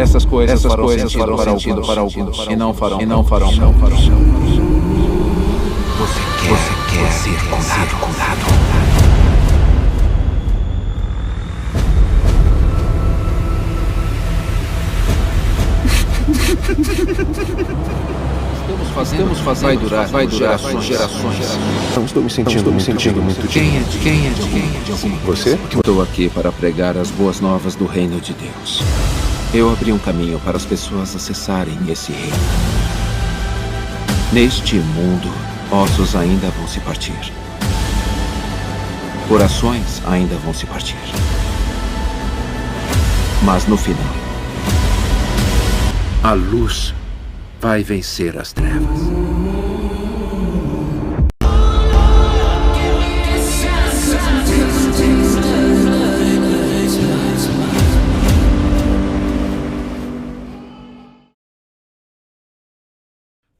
Essas coisas farão sentido para alguns e não farão. Você quer ser curado. Estamos fazendo. Vai durar gerações. Não estou me sentindo muito Quem é? Você? Estou aqui para pregar as boas novas do reino de Deus. Eu abri um caminho para as pessoas acessarem esse reino. Neste mundo, ossos ainda vão se partir. Corações ainda vão se partir. Mas no final, a luz vai vencer as trevas.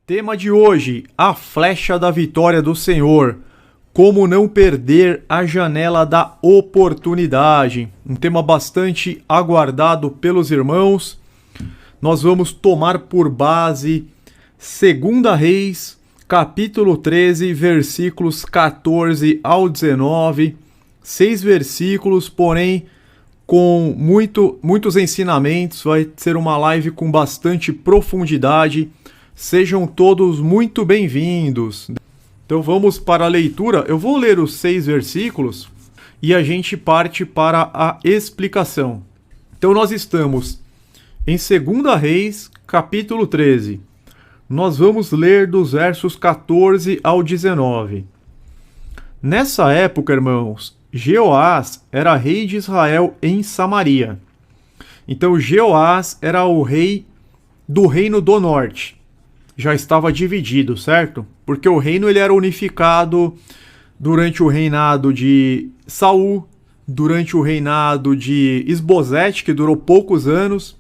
Tema de hoje: a flecha da vitória do Senhor. Como não perder a janela da oportunidade. Um tema bastante aguardado pelos irmãos. Nós vamos tomar por base 2 Reis, capítulo 13, versículos 14 ao 19. 6 versículos, porém com muitos ensinamentos. Vai ser uma live com bastante profundidade. Sejam todos muito bem-vindos. Então vamos para a leitura. Eu vou ler os 6 versículos e a gente parte para a explicação. Então nós estamos em 2 Reis, capítulo 13. Nós vamos ler dos versos 14 ao 19. Nessa época, irmãos, Jeoás era rei de Israel em Samaria. Então Jeoás era o rei do reino do norte. Já estava dividido, certo? Porque o reino ele era unificado durante o reinado de Saul, durante o reinado de Isbosete, que durou poucos anos,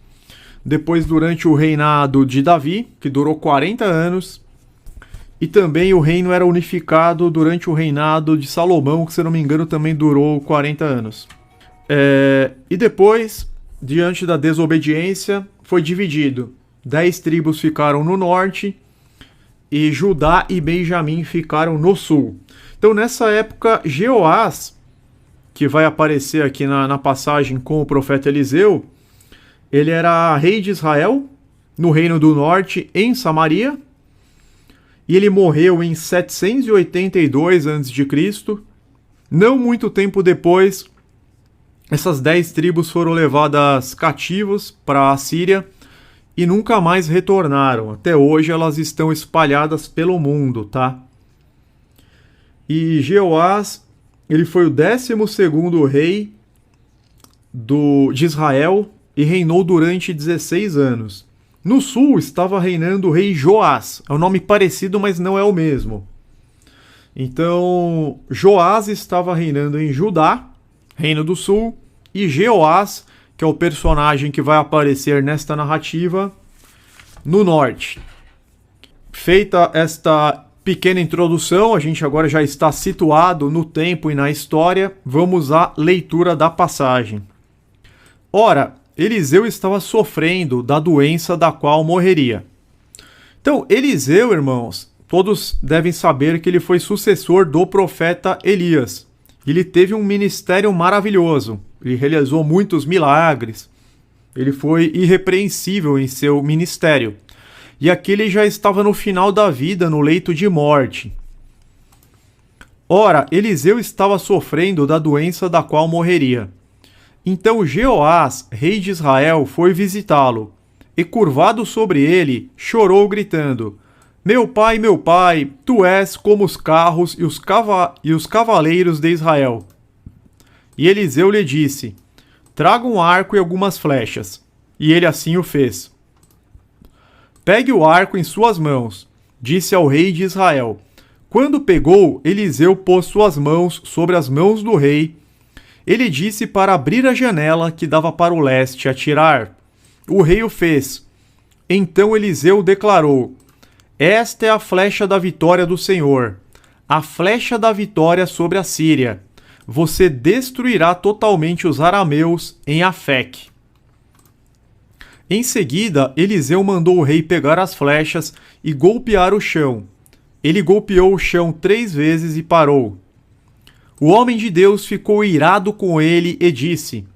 depois durante o reinado de Davi, que durou 40 anos, e também o reino era unificado durante o reinado de Salomão, que se não me engano também durou 40 anos. E depois, diante da desobediência, foi dividido. 10 tribos ficaram no norte e Judá e Benjamim ficaram no sul. Então nessa época, Jeoás, que vai aparecer aqui na passagem com o profeta Eliseu, ele era rei de Israel, no reino do norte, em Samaria, e ele morreu em 782 a.C. Não muito tempo depois, essas 10 tribos foram levadas cativas para a Síria, e nunca mais retornaram. Até hoje elas estão espalhadas pelo mundo, tá? E Jeoás, ele foi o 12º rei de Israel e reinou durante 16 anos. No sul estava reinando o rei Joás. É um nome parecido, mas não é o mesmo. Então, Joás estava reinando em Judá, reino do sul, e Jeoás, que é o personagem que vai aparecer nesta narrativa, no norte. Feita esta pequena introdução, a gente agora já está situado no tempo e na história. Vamos à leitura da passagem. Ora, Eliseu estava sofrendo da doença da qual morreria. Então, Eliseu, irmãos, todos devem saber que ele foi sucessor do profeta Elias. Ele teve um ministério maravilhoso. Ele realizou muitos milagres. Ele foi irrepreensível em seu ministério. E aqui ele já estava no final da vida, no leito de morte. Ora, Eliseu estava sofrendo da doença da qual morreria. Então Jeoás, rei de Israel, foi visitá-lo. E curvado sobre ele, chorou gritando: meu pai, tu és como os carros e os cavaleiros de Israel. E Eliseu lhe disse: traga um arco e algumas flechas. E ele assim o fez. Pegue o arco em suas mãos, disse ao rei de Israel. Quando pegou, Eliseu pôs suas mãos sobre as mãos do rei. Ele disse para abrir a janela que dava para o leste e atirar. O rei o fez. Então Eliseu declarou: esta é a flecha da vitória do Senhor, a flecha da vitória sobre a Síria. Você destruirá totalmente os arameus em Afec. Em seguida, Eliseu mandou o rei pegar as flechas e golpear o chão. Ele golpeou o chão 3 vezes e parou. O homem de Deus ficou irado com ele e disse: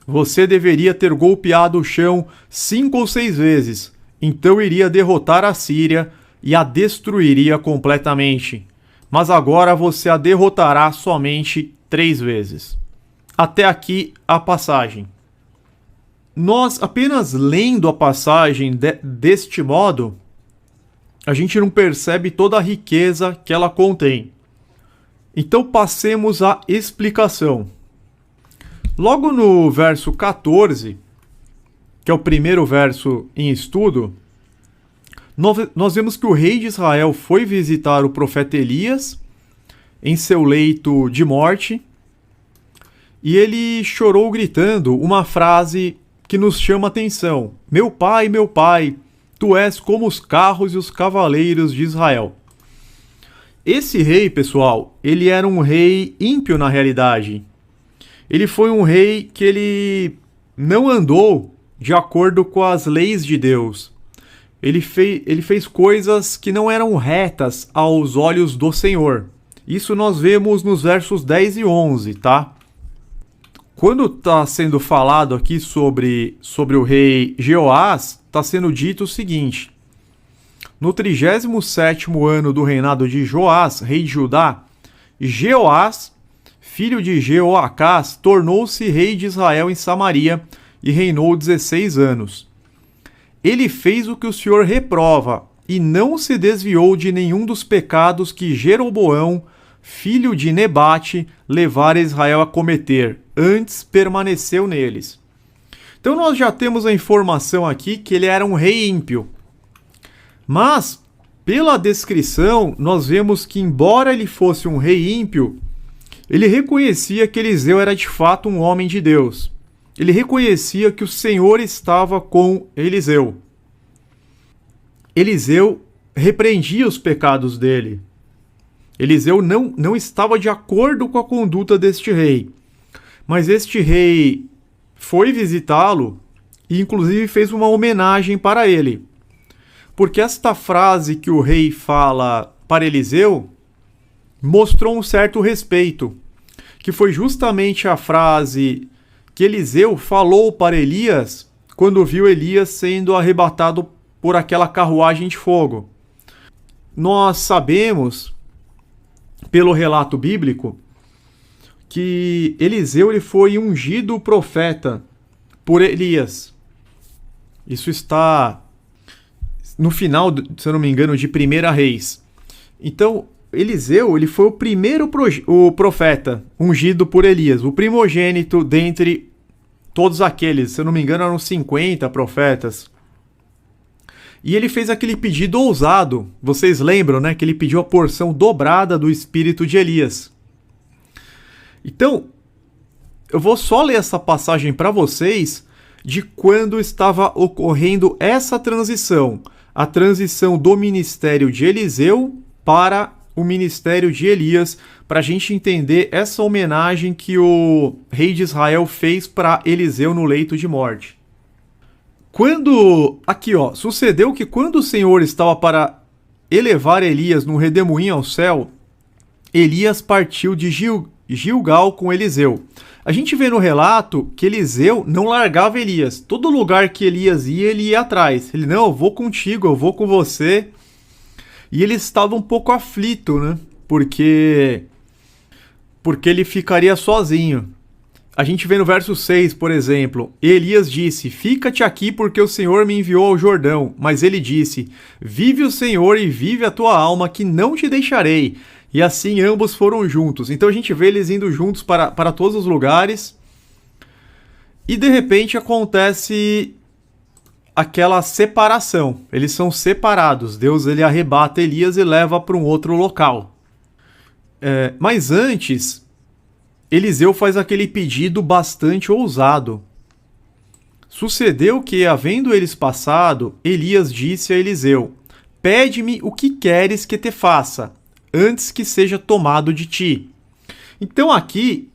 Você deveria ter golpeado o chão 5 ou 6 vezes, então iria derrotar a Síria e a destruiria completamente. Mas agora você a derrotará somente 3 vezes. Até aqui a passagem. Nós apenas lendo a passagem deste modo, a gente não percebe toda a riqueza que ela contém. Então passemos à explicação. Logo no verso 14, que é o primeiro verso em estudo, nós vemos que o rei de Israel foi visitar o profeta Elias em seu leito de morte e ele chorou gritando uma frase que nos chama a atenção: meu pai, tu és como os carros e os cavaleiros de Israel. Esse rei, pessoal, ele era um rei ímpio na realidade. Ele foi um rei que ele não andou de acordo com as leis de Deus. Ele fez coisas que não eram retas aos olhos do Senhor. Isso nós vemos nos versos 10 e 11, tá? Quando está sendo falado aqui sobre o rei Jeoás, está sendo dito o seguinte: no 37º ano do reinado de Joás, rei de Judá, Jeoás, filho de Jeoacás, tornou-se rei de Israel em Samaria e reinou 16 anos. Ele fez o que o Senhor reprova e não se desviou de nenhum dos pecados que Jeroboão, filho de Nebate, levara Israel a cometer, antes permaneceu neles. Então nós já temos a informação aqui que ele era um rei ímpio. Mas, pela descrição, nós vemos que, embora ele fosse um rei ímpio, ele reconhecia que Eliseu era de fato um homem de Deus. Ele reconhecia que o Senhor estava com Eliseu. Eliseu repreendia os pecados dele. Eliseu não estava de acordo com a conduta deste rei. Mas este rei foi visitá-lo e inclusive fez uma homenagem para ele. Porque esta frase que o rei fala para Eliseu mostrou um certo respeito, que foi justamente a frase que Eliseu falou para Elias quando viu Elias sendo arrebatado por aquela carruagem de fogo. Nós sabemos, pelo relato bíblico, que Eliseu ele foi ungido profeta por Elias. Isso está no final, se eu não me engano, de 1 Reis. Então, Eliseu ele foi o primeiro profeta ungido por Elias, o primogênito dentre todos aqueles. Se eu não me engano, eram 50 profetas. E ele fez aquele pedido ousado. Vocês lembram, né? Que ele pediu a porção dobrada do espírito de Elias. Então, eu vou só ler essa passagem para vocês de quando estava ocorrendo essa transição. A transição do ministério de Eliseu para o ministério de Elias, para a gente entender essa homenagem que o rei de Israel fez para Eliseu no leito de morte. Sucedeu que quando o Senhor estava para elevar Elias num redemoinho ao céu, Elias partiu de Gilgal com Eliseu. A gente vê no relato que Eliseu não largava Elias. Todo lugar que Elias ia, ele ia atrás. Ele, não, eu vou contigo, eu vou com você. E ele estava um pouco aflito, né? Porque ele ficaria sozinho. A gente vê no verso 6, por exemplo, Elias disse: fica-te aqui porque o Senhor me enviou ao Jordão. Mas ele disse: vive o Senhor e vive a tua alma, que não te deixarei. E assim ambos foram juntos. Então a gente vê eles indo juntos para todos os lugares. E de repente acontece aquela separação. Eles são separados. Deus ele arrebata Elias e leva para um outro local. Mas antes, Eliseu faz aquele pedido bastante ousado. Sucedeu que, havendo eles passado, Elias disse a Eliseu: pede-me o que queres que te faça, antes que seja tomado de ti. Então aqui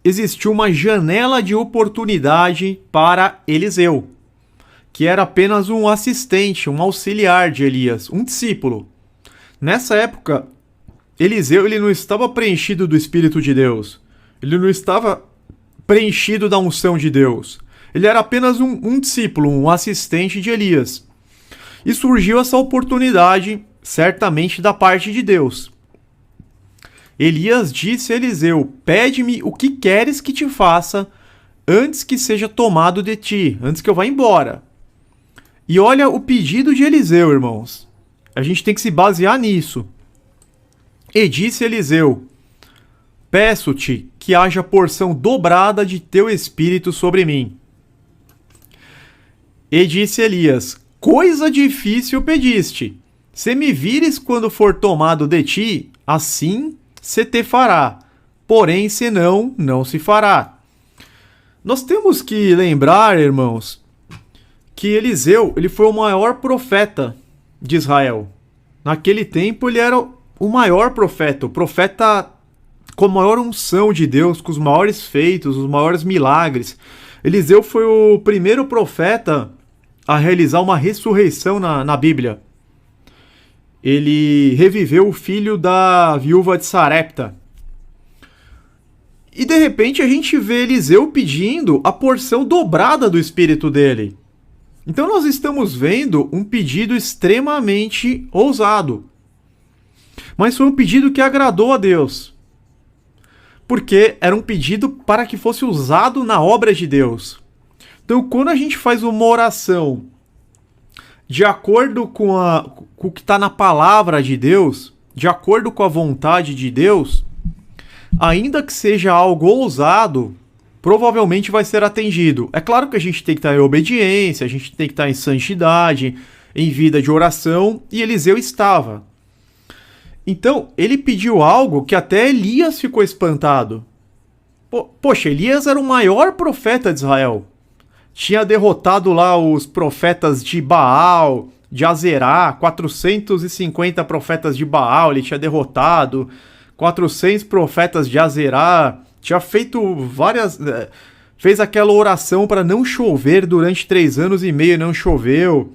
existiu uma janela de oportunidade para Eliseu. que era apenas um assistente, um auxiliar de Elias, um discípulo. Nessa época, Eliseu ele não estava preenchido do Espírito de Deus. Ele não estava preenchido da unção de Deus. Ele era apenas um discípulo, um assistente de Elias. E surgiu essa oportunidade, certamente da parte de Deus. Elias disse a Eliseu: pede-me o que queres que te faça antes que seja tomado de ti, antes que eu vá embora. E olha o pedido de Eliseu, irmãos. A gente tem que se basear nisso. E disse Eliseu: peço-te que haja porção dobrada de teu espírito sobre mim. E disse Elias: coisa difícil pediste. Se me vires quando for tomado de ti, assim se te fará. Porém, senão, não se fará. Nós temos que lembrar, irmãos, que Eliseu ele foi o maior profeta de Israel. Naquele tempo ele era o maior profeta, o profeta com a maior unção de Deus, com os maiores feitos, os maiores milagres. Eliseu foi o primeiro profeta a realizar uma ressurreição na Bíblia. Ele reviveu o filho da viúva de Sarepta. E de repente a gente vê Eliseu pedindo a porção dobrada do espírito dele. Então nós estamos vendo um pedido extremamente ousado. Mas foi um pedido que agradou a Deus. Porque era um pedido para que fosse usado na obra de Deus. Então quando a gente faz uma oração de acordo com o que está na palavra de Deus, de acordo com a vontade de Deus, ainda que seja algo ousado, provavelmente vai ser atendido. É claro que a gente tem que estar em obediência, a gente tem que estar em santidade, em vida de oração, e Eliseu estava. Então, ele pediu algo que até Elias ficou espantado. Poxa, Elias era o maior profeta de Israel. Tinha derrotado lá os profetas de Baal, de Azerá, 450 profetas de Baal, ele tinha derrotado, 400 profetas de Azerá, tinha feito fez aquela oração para não chover durante 3 anos e meio e não choveu.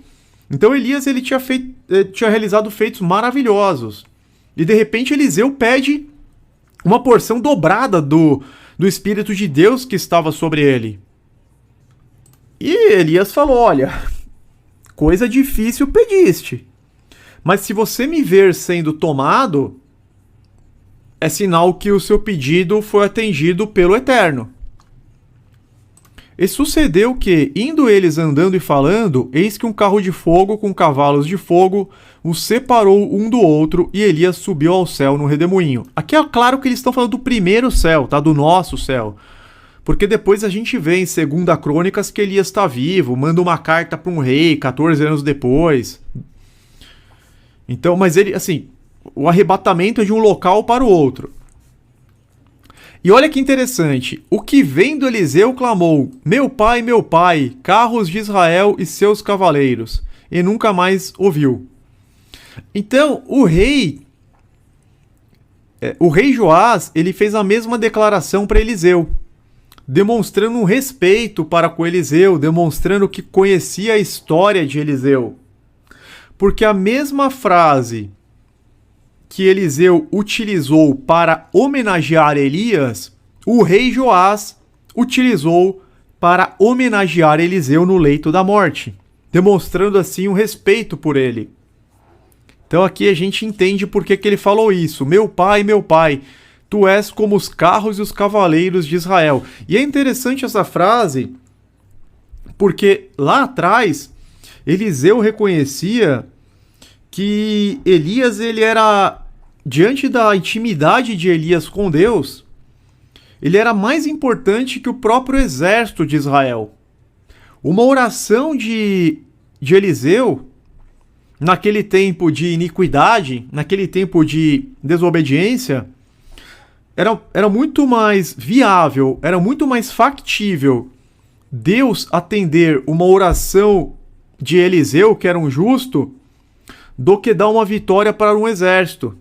Então Elias ele tinha realizado feitos maravilhosos. E de repente Eliseu pede uma porção dobrada do Espírito de Deus que estava sobre ele. E Elias falou: olha, coisa difícil pediste, mas se você me ver sendo tomado, é sinal que o seu pedido foi atendido pelo Eterno. E sucedeu que, indo eles andando e falando, eis que um carro de fogo com cavalos de fogo os separou um do outro, e Elias subiu ao céu no redemoinho. Aqui é claro que eles estão falando do primeiro céu, tá? Do nosso céu. Porque depois a gente vê em 2 Crônicas que Elias está vivo, manda uma carta para um rei 14 anos depois. Então, mas ele, assim, o arrebatamento é de um local para o outro. E olha que interessante, o que vendo Eliseu clamou: meu pai, carros de Israel e seus cavaleiros, e nunca mais ouviu. Então, o rei Joás, ele fez a mesma declaração para Eliseu, demonstrando um respeito para com Eliseu, demonstrando que conhecia a história de Eliseu. Porque a mesma frase que Eliseu utilizou para homenagear Elias, o rei Joás utilizou para homenagear Eliseu no leito da morte, demonstrando assim um respeito por ele. Então aqui a gente entende por que ele falou isso: meu pai, tu és como os carros e os cavaleiros de Israel. E é interessante essa frase, porque lá atrás, Eliseu reconhecia que Elias, ele era, diante da intimidade de Elias com Deus, ele era mais importante que o próprio exército de Israel. Uma oração de Eliseu, naquele tempo de iniquidade, naquele tempo de desobediência, era muito mais viável, era muito mais factível Deus atender uma oração de Eliseu, que era um justo, do que dar uma vitória para um exército.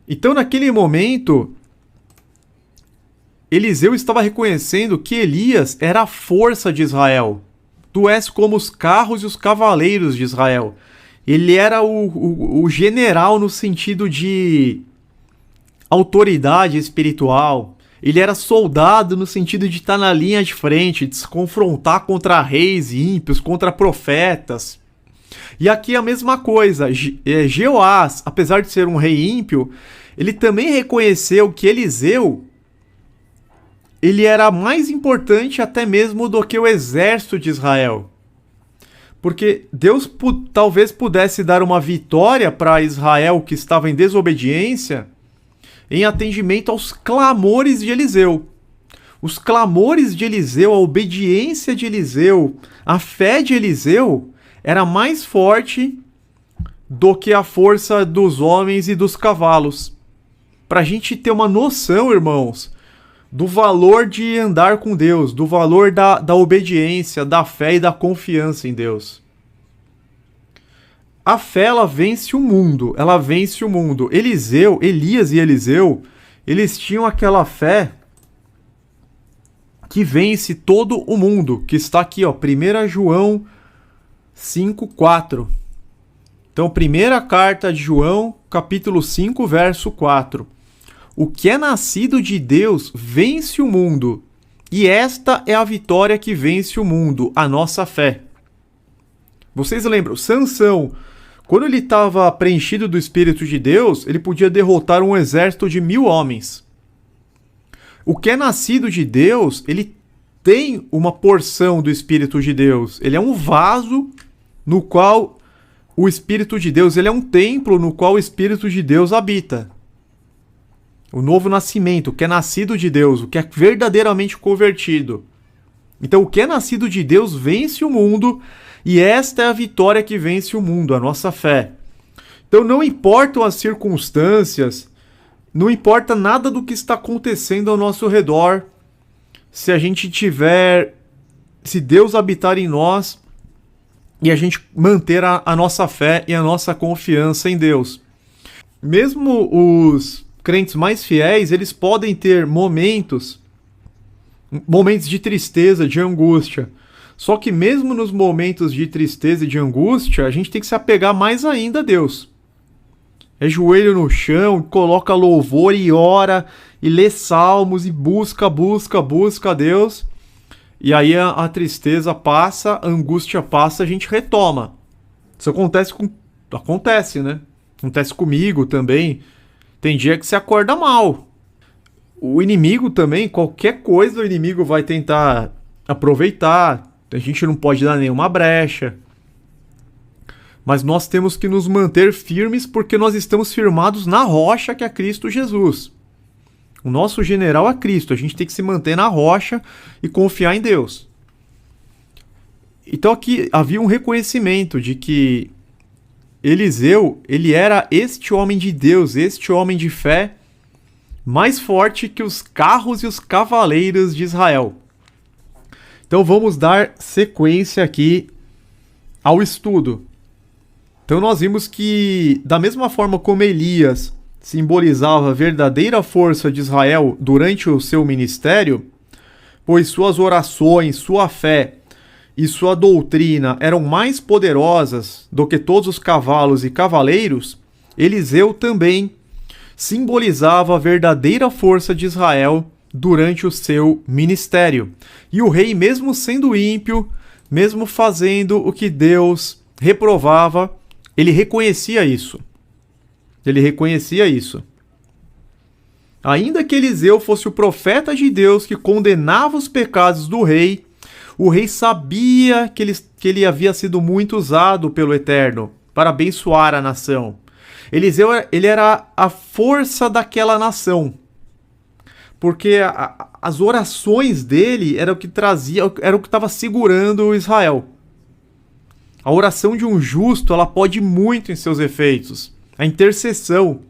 Então, naquele momento, Eliseu estava reconhecendo que Elias era a força de Israel. Tu és como os carros e os cavaleiros de Israel. Ele era o general no sentido de autoridade espiritual. Ele era soldado no sentido de estar na linha de frente, de se confrontar contra reis ímpios, contra profetas. E aqui a mesma coisa. Jeoás, apesar de ser um rei ímpio, ele também reconheceu que Eliseu ele era mais importante até mesmo do que o exército de Israel. Porque Deus talvez pudesse dar uma vitória para Israel que estava em desobediência em atendimento aos clamores de Eliseu. Os clamores de Eliseu, a obediência de Eliseu, a fé de Eliseu era mais forte do que a força dos homens e dos cavalos. Para a gente ter uma noção, irmãos, do valor de andar com Deus, do valor da obediência, da fé e da confiança em Deus. A fé, ela vence o mundo, Elias e Eliseu, eles tinham aquela fé que vence todo o mundo, que está aqui, ó, 1 João 5:4. Então, primeira carta de João, capítulo 5, verso 4. O que é nascido de Deus vence o mundo, e esta é a vitória que vence o mundo, a nossa fé. Vocês lembram? Sansão, quando ele estava preenchido do Espírito de Deus, ele podia derrotar um exército de 1000 homens. O que é nascido de Deus, ele tem uma porção do Espírito de Deus. Ele é um vaso no qual o Espírito de Deus, ele é um templo no qual o Espírito de Deus habita. O novo nascimento, o que é nascido de Deus, o que é verdadeiramente convertido. Então, o que é nascido de Deus vence o mundo, e esta é a vitória que vence o mundo, a nossa fé. Então, não importam as circunstâncias, não importa nada do que está acontecendo ao nosso redor, se Deus habitar em nós e a gente manter a nossa fé e a nossa confiança em Deus. Mesmo os crentes mais fiéis, eles podem ter momentos de tristeza, de angústia. Só que mesmo nos momentos de tristeza e de angústia, a gente tem que se apegar mais ainda a Deus. É joelho no chão, coloca louvor e ora, e lê salmos, e busca a Deus. E aí a tristeza passa, a angústia passa, a gente retoma. Isso acontece, né? Acontece comigo também. Tem dia que você acorda mal. O inimigo também, qualquer coisa o inimigo vai tentar aproveitar. A gente não pode dar nenhuma brecha. Mas nós temos que nos manter firmes porque nós estamos firmados na rocha que é Cristo Jesus. O nosso general é Cristo. A gente tem que se manter na rocha e confiar em Deus. Então aqui havia um reconhecimento de que Eliseu, ele era este homem de Deus, este homem de fé, mais forte que os carros e os cavaleiros de Israel. Então vamos dar sequência aqui ao estudo. Então nós vimos que, da mesma forma como Elias simbolizava a verdadeira força de Israel durante o seu ministério, pois suas orações, sua fé e sua doutrina eram mais poderosas do que todos os cavalos e cavaleiros, Eliseu também simbolizava a verdadeira força de Israel durante o seu ministério. E o rei, mesmo sendo ímpio, mesmo fazendo o que Deus reprovava, ele reconhecia isso. Ainda que Eliseu fosse o profeta de Deus que condenava os pecados do rei, o rei sabia que ele havia sido muito usado pelo Eterno para abençoar a nação. Eliseu, ele era a força daquela nação, porque as orações dele era o que estava segurando Israel. A oração de um justo, ela pode muito em seus efeitos. A intercessão,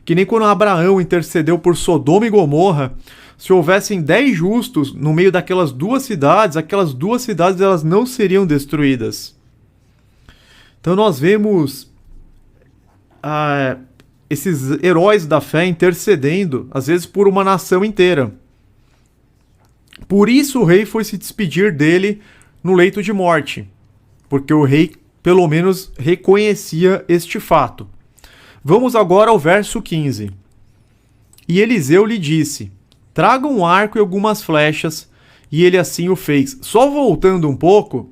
que nem quando Abraão intercedeu por Sodoma e Gomorra, se houvessem 10 justos no meio daquelas duas cidades, elas não seriam destruídas. Então nós vemos esses heróis da fé intercedendo, às vezes por uma nação inteira. Por isso o rei foi se despedir dele no leito de morte, porque o rei pelo menos reconhecia este fato. Vamos agora ao verso 15. E Eliseu lhe disse: traga um arco e algumas flechas, e ele assim o fez. Só voltando um pouco,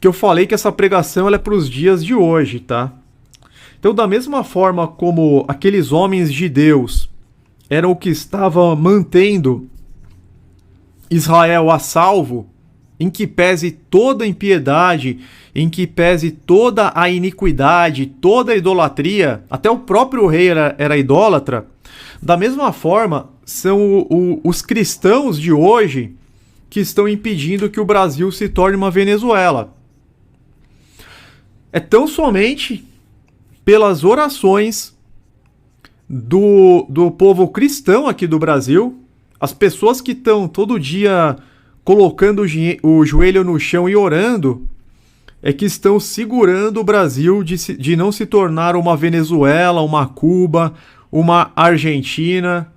que eu falei que essa pregação ela é para os dias de hoje, tá? Então, da mesma forma como aqueles homens de Deus eram o que estavam mantendo Israel a salvo, em que pese toda a impiedade, em que pese toda a iniquidade, toda a idolatria, até o próprio rei era idólatra, da mesma forma são os cristãos de hoje que estão impedindo que o Brasil se torne uma Venezuela. É tão somente pelas orações do povo cristão aqui do Brasil, as pessoas que estão todo dia colocando o joelho no chão e orando, é que estão segurando o Brasil de não se tornar uma Venezuela, uma Cuba, uma Argentina.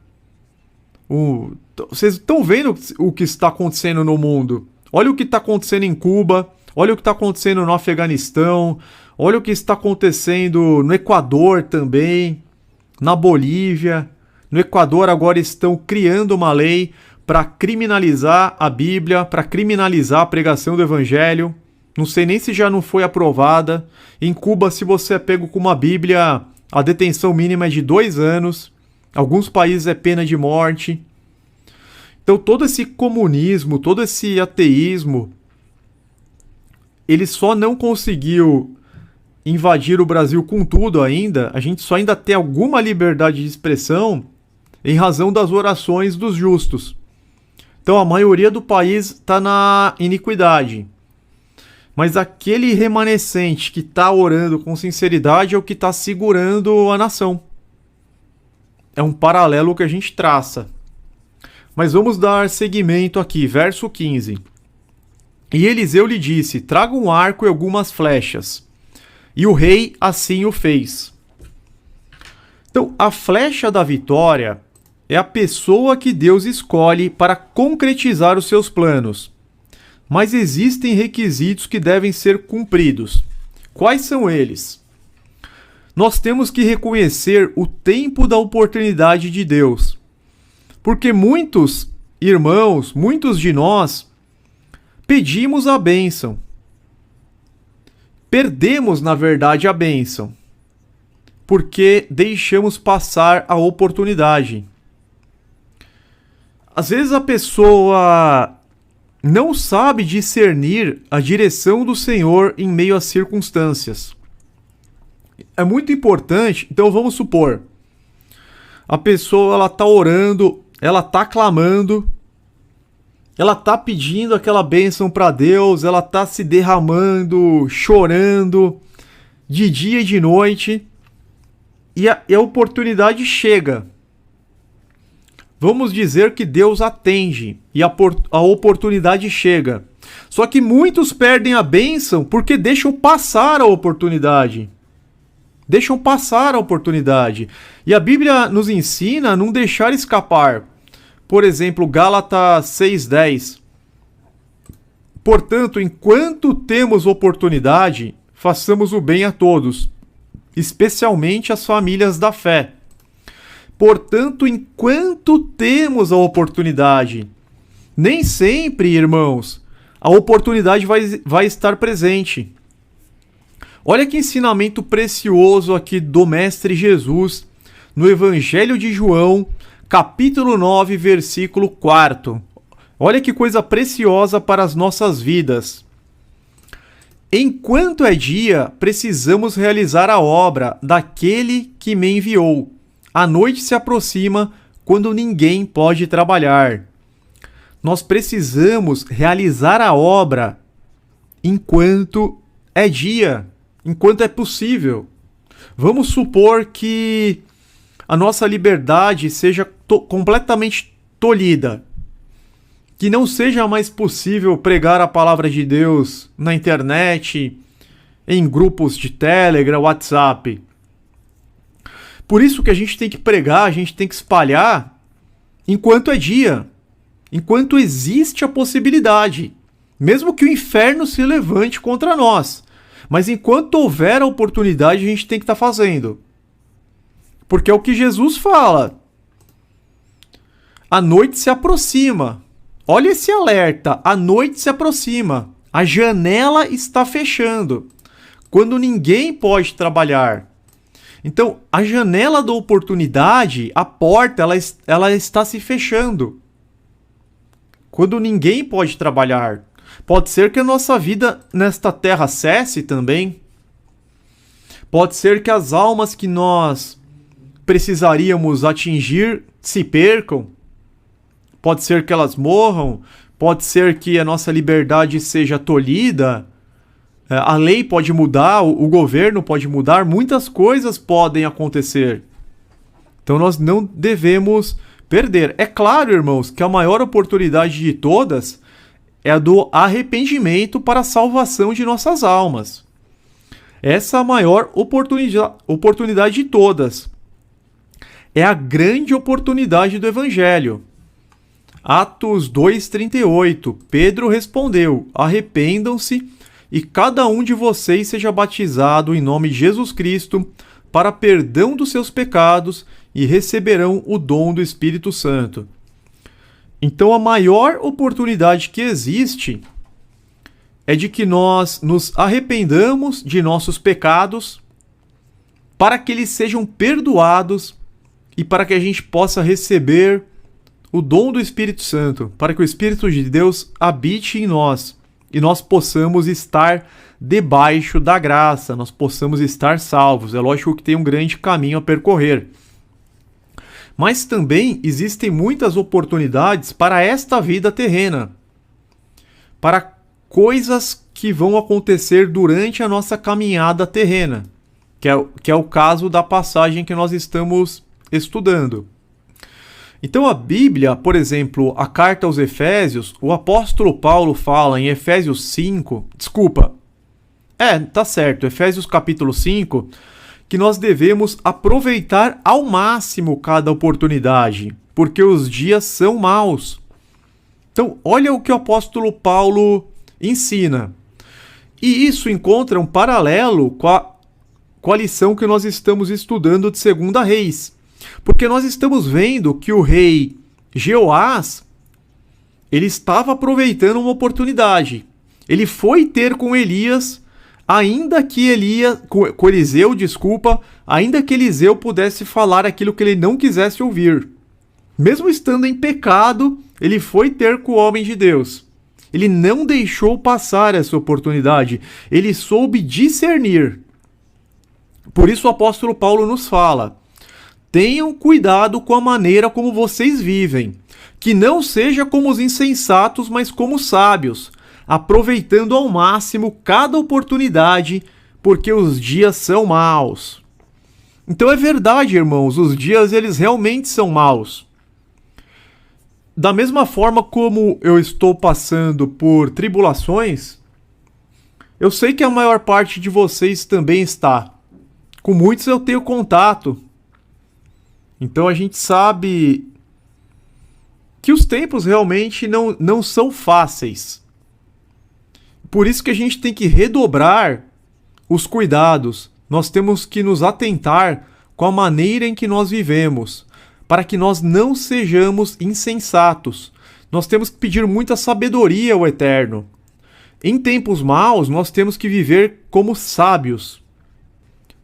Vocês estão vendo o que está acontecendo no mundo? Olha o que está acontecendo em Cuba, olha o que está acontecendo no Afeganistão, olha o que está acontecendo no Equador também, na Bolívia. No Equador agora estão criando uma lei para criminalizar a Bíblia, para criminalizar a pregação do Evangelho. Não sei nem se já não foi aprovada. Em Cuba, se você é pego com uma Bíblia, a detenção mínima é de 2 anos. Alguns países é pena de morte. Então todo esse comunismo, todo esse ateísmo, ele só não conseguiu invadir o Brasil com tudo ainda. A gente só ainda tem alguma liberdade de expressão em razão das orações dos justos. Então a maioria do país está na iniquidade. Mas aquele remanescente que está orando com sinceridade é o que está segurando a nação. É um paralelo que a gente traça. Mas vamos dar seguimento aqui, verso 15. E Eliseu lhe disse: traga um arco e algumas flechas. E o rei assim o fez. Então, a flecha da vitória é a pessoa que Deus escolhe para concretizar os seus planos. Mas existem requisitos que devem ser cumpridos. Quais são eles? Nós temos que reconhecer o tempo da oportunidade de Deus. Porque muitos irmãos, muitos de nós, pedimos a bênção. Perdemos, na verdade, a bênção. Porque deixamos passar a oportunidade. Às vezes a pessoa não sabe discernir a direção do Senhor em meio às circunstâncias. É muito importante. Então vamos supor, a pessoa ela está orando, ela está clamando, ela está pedindo aquela bênção para Deus, ela está se derramando, chorando, de dia e de noite, e a oportunidade chega. Vamos dizer que Deus atende e a oportunidade chega. Só que muitos perdem a bênção porque deixam passar a oportunidade. Deixam passar a oportunidade. E a Bíblia nos ensina a não deixar escapar. Por exemplo, Gálatas 6:10. Portanto, enquanto temos oportunidade, façamos o bem a todos, especialmente às famílias da fé. Portanto, enquanto temos a oportunidade, nem sempre, irmãos, a oportunidade vai estar presente. Olha que ensinamento precioso aqui do Mestre Jesus no Evangelho de João, capítulo 9, versículo 4. Olha que coisa preciosa para as nossas vidas. Enquanto é dia, precisamos realizar a obra daquele que me enviou. A noite se aproxima quando ninguém pode trabalhar. Nós precisamos realizar a obra enquanto é dia, enquanto é possível. Vamos supor que a nossa liberdade seja completamente tolhida, que não seja mais possível pregar a palavra de Deus na internet, em grupos de Telegram, WhatsApp. Por isso que a gente tem que pregar, a gente tem que espalhar enquanto é dia. enquanto existe a possibilidade, mesmo que o inferno se levante contra nós. Mas enquanto houver a oportunidade, a gente tem que estar fazendo. Porque é o que Jesus fala. A noite se aproxima. Olha esse alerta. A noite se aproxima. A janela está fechando. Quando ninguém pode trabalhar. Então, a janela da oportunidade, a porta, ela está se fechando. Quando ninguém pode trabalhar. Pode ser que a nossa vida nesta terra cesse também. Pode ser que as almas que nós precisaríamos atingir se percam. Pode ser que elas morram. Pode ser que a nossa liberdade seja tolhida. A lei pode mudar, o governo pode mudar. Muitas coisas podem acontecer. Então nós não devemos perder. É claro, irmãos, que a maior oportunidade de todas é a do arrependimento para a salvação de nossas almas. Essa é a maior oportunidade de todas. É a grande oportunidade do Evangelho. Atos 2:38. Pedro respondeu: arrependam-se e cada um de vocês seja batizado em nome de Jesus Cristo para perdão dos seus pecados e receberão o dom do Espírito Santo. Então a maior oportunidade que existe é de que nós nos arrependamos de nossos pecados para que eles sejam perdoados e para que a gente possa receber o dom do Espírito Santo, para que o Espírito de Deus habite em nós e nós possamos estar debaixo da graça, nós possamos estar salvos. É lógico que tem um grande caminho a percorrer. Mas também existem muitas oportunidades para esta vida terrena, para coisas que vão acontecer durante a nossa caminhada terrena, que é o caso da passagem que nós estamos estudando. Então a Bíblia, por exemplo, a carta aos Efésios, o apóstolo Paulo fala em Efésios 5, Efésios capítulo 5, que nós devemos aproveitar ao máximo cada oportunidade, porque os dias são maus. Então, olha o que o apóstolo Paulo ensina. E isso encontra um paralelo com a lição que nós estamos estudando de 2 Reis. Porque nós estamos vendo que o rei Jeoás, ele estava aproveitando uma oportunidade. Ele foi ter com Elias, ainda que Eliseu pudesse falar aquilo que ele não quisesse ouvir. Mesmo estando em pecado, ele foi ter com o homem de Deus. Ele não deixou passar essa oportunidade. Ele soube discernir. Por isso o apóstolo Paulo nos fala: tenham cuidado com a maneira como vocês vivem, que não seja como os insensatos, mas como os sábios, aproveitando ao máximo cada oportunidade, porque os dias são maus. Então é verdade, irmãos, os dias eles realmente são maus. Da mesma forma como eu estou passando por tribulações, eu sei que a maior parte de vocês também está. Com muitos eu tenho contato. Então a gente sabe que os tempos realmente não são fáceis. Por isso que a gente tem que redobrar os cuidados. Nós temos que nos atentar com a maneira em que nós vivemos, para que nós não sejamos insensatos. Nós temos que pedir muita sabedoria ao Eterno. Em tempos maus, nós temos que viver como sábios.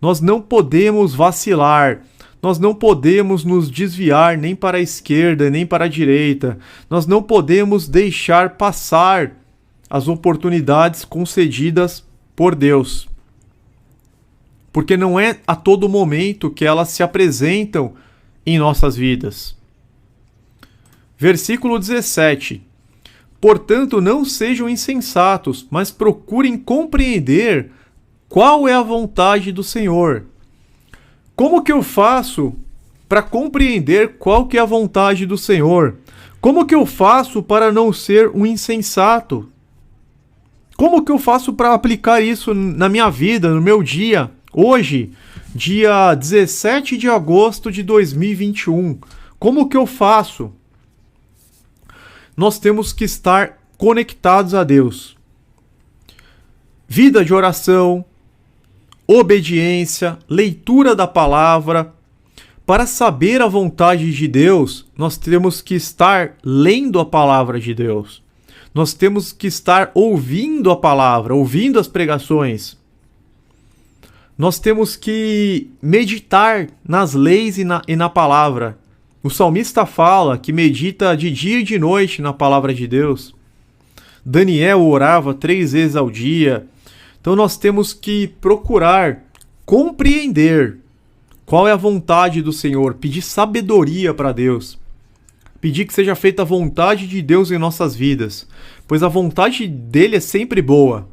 Nós não podemos vacilar. Nós não podemos nos desviar nem para a esquerda, nem para a direita. Nós não podemos deixar passar as oportunidades concedidas por Deus. Porque não é a todo momento que elas se apresentam em nossas vidas. Versículo 17. Portanto, não sejam insensatos, mas procurem compreender qual é a vontade do Senhor. Como que eu faço para compreender qual que é a vontade do Senhor? Como que eu faço para não ser um insensato? Como que eu faço para aplicar isso na minha vida, no meu dia? Hoje, dia 17 de agosto de 2021. Como que eu faço? nós temos que estar conectados a Deus. Vida de oração, obediência, leitura da palavra. Para saber a vontade de Deus, nós temos que estar lendo a palavra de Deus. Nós temos que estar ouvindo a palavra, ouvindo as pregações. Nós temos que meditar nas leis e na palavra. O salmista fala que medita de dia e de noite na palavra de Deus. Daniel orava 3 vezes ao dia. Então nós temos que procurar compreender qual é a vontade do Senhor, pedir sabedoria para Deus. Pedir que seja feita a vontade de Deus em nossas vidas, pois a vontade dele é sempre boa.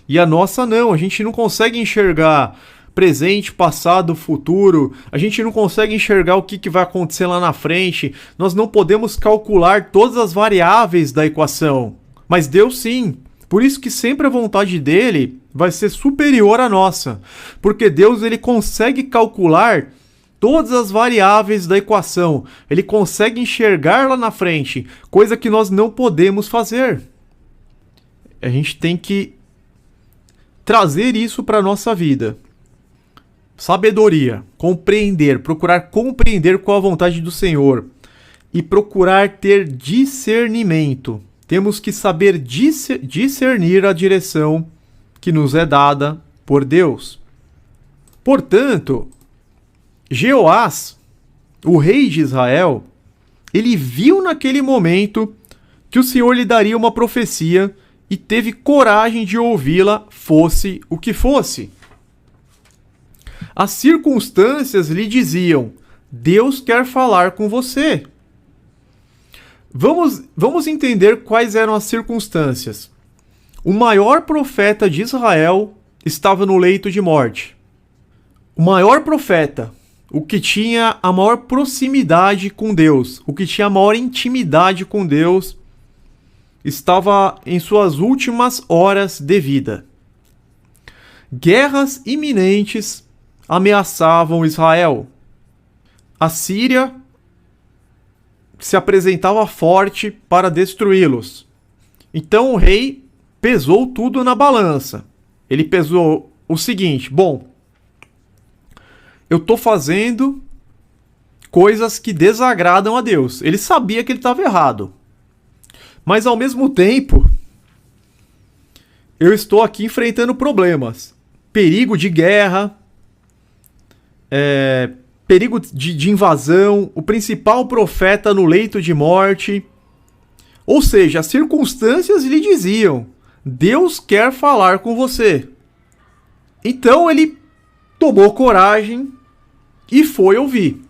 E a nossa não, a gente não consegue enxergar presente, passado, futuro, a gente não consegue enxergar o que vai acontecer lá na frente, nós não podemos calcular todas as variáveis da equação, mas Deus sim. Por isso que sempre a vontade dele vai ser superior à nossa, porque Deus ele consegue calcular todas as variáveis da equação, ele consegue enxergar lá na frente, coisa que nós não podemos fazer. A gente tem que trazer isso para a nossa vida. Sabedoria, compreender, procurar compreender qual a vontade do Senhor e procurar ter discernimento. Temos que saber discernir a direção que nos é dada por Deus. Portanto, Jeoás, o rei de Israel, ele viu naquele momento que o Senhor lhe daria uma profecia e teve coragem de ouvi-la, fosse o que fosse. As circunstâncias lhe diziam: Deus quer falar com você. Vamos entender quais eram as circunstâncias. O maior profeta de Israel estava no leito de morte. O maior profeta, o que tinha a maior proximidade com Deus, o que tinha a maior intimidade com Deus, estava em suas últimas horas de vida. Guerras iminentes ameaçavam Israel. A Síria se apresentava forte para destruí-los. Então o rei pesou tudo na balança. Ele pesou o seguinte: bom, eu estou fazendo coisas que desagradam a Deus. Ele sabia que ele estava errado. Mas ao mesmo tempo, eu estou aqui enfrentando problemas. Perigo de guerra, perigo de invasão, o principal profeta no leito de morte. Ou seja, as circunstâncias lhe diziam: Deus quer falar com você. Então ele tomou coragem e foi ouvir.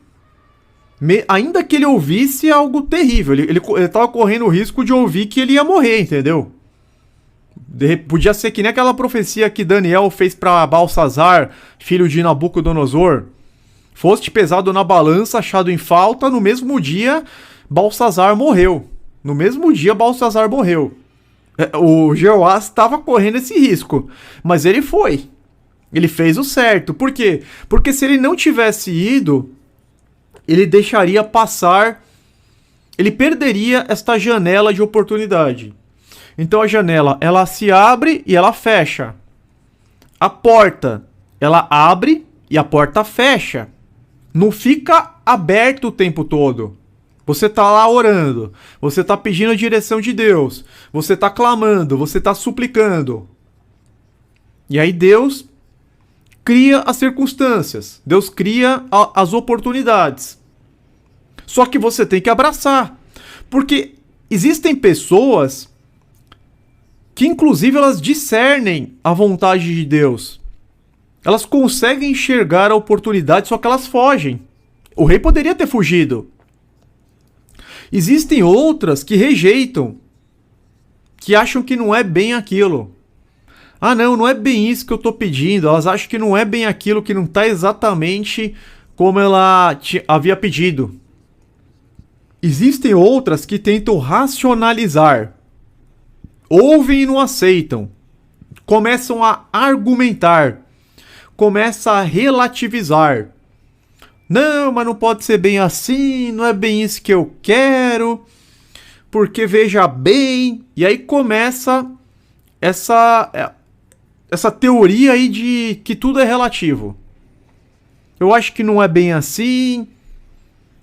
Ainda que ele ouvisse algo terrível, ele estava correndo o risco de ouvir que ele ia morrer, entendeu? Podia ser que nem aquela profecia que Daniel fez para Balsazar, filho de Nabucodonosor. Foste pesado na balança, achado em falta, no mesmo dia Balsazar morreu. No mesmo dia Balsazar morreu. O Jeoás estava correndo esse risco, mas ele foi. Ele fez o certo. Por quê? Porque se ele não tivesse ido, ele deixaria passar, ele perderia esta janela de oportunidade. Então a janela, ela se abre e ela fecha. A porta, ela abre e a porta fecha. Não fica aberto o tempo todo. Você está lá orando, você está pedindo a direção de Deus, você está clamando, você está suplicando. E aí Deus cria as circunstâncias, Deus cria as oportunidades. Só que você tem que abraçar, porque existem pessoas que inclusive elas discernem a vontade de Deus. Elas conseguem enxergar a oportunidade, só que elas fogem. O rei poderia ter fugido. Existem outras que rejeitam, que acham que não é bem aquilo. Ah, não é bem isso que eu estou pedindo. Elas acham que não é bem aquilo, que não está exatamente como ela havia pedido. Existem outras que tentam racionalizar. Ouvem e não aceitam. Começam a argumentar. Começam a relativizar. Não, mas não pode ser bem assim, não é bem isso que eu quero. porque veja bem, e aí começa essa teoria aí de que tudo é relativo. Eu acho que não é bem assim,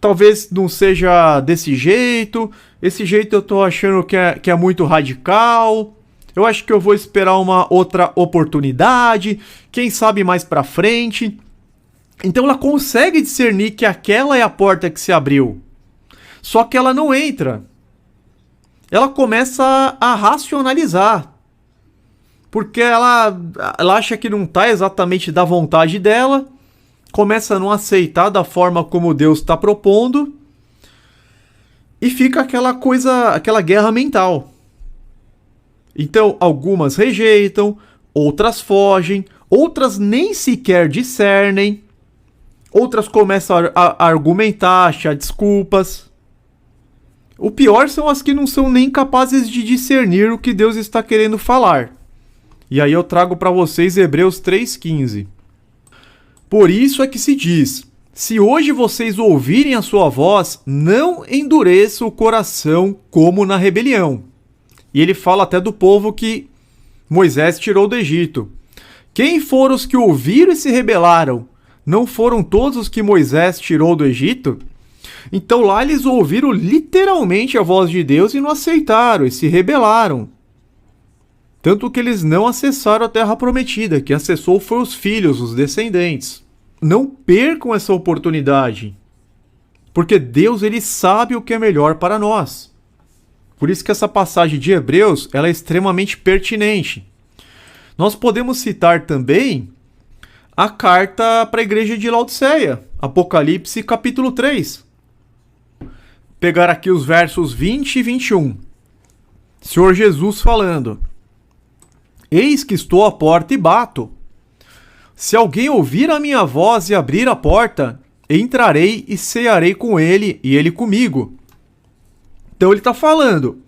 talvez não seja desse jeito, esse jeito eu tô achando que é muito radical, eu acho que eu vou esperar uma outra oportunidade, quem sabe mais pra frente. Então ela consegue discernir que aquela é a porta que se abriu, só que ela não entra. Ela começa a racionalizar, porque ela acha que não está exatamente da vontade dela, começa a não aceitar da forma como Deus está propondo, e fica aquela guerra mental. Então, algumas rejeitam, outras fogem, outras nem sequer discernem, outras começam a argumentar, achar desculpas. O pior são as que não são nem capazes de discernir o que Deus está querendo falar. E aí eu trago para vocês Hebreus 3,15. Por isso é que se diz: se hoje vocês ouvirem a sua voz, não endureçam o coração como na rebelião. E ele fala até do povo que Moisés tirou do Egito. Quem foram os que ouviram e se rebelaram? Não foram todos os que Moisés tirou do Egito? Então lá eles ouviram literalmente a voz de Deus e não aceitaram e se rebelaram. Tanto que eles não acessaram a terra prometida, quem acessou foi os filhos, os descendentes. Não percam essa oportunidade, porque Deus ele sabe o que é melhor para nós. Por isso que essa passagem de Hebreus ela é extremamente pertinente. Nós podemos citar também a carta para a igreja de Laodiceia, Apocalipse capítulo 3. Pegar aqui os versos 20 e 21. Senhor Jesus falando: eis que estou à porta e bato. Se alguém ouvir a minha voz e abrir a porta, entrarei e cearei com ele e ele comigo. Então ele está falando: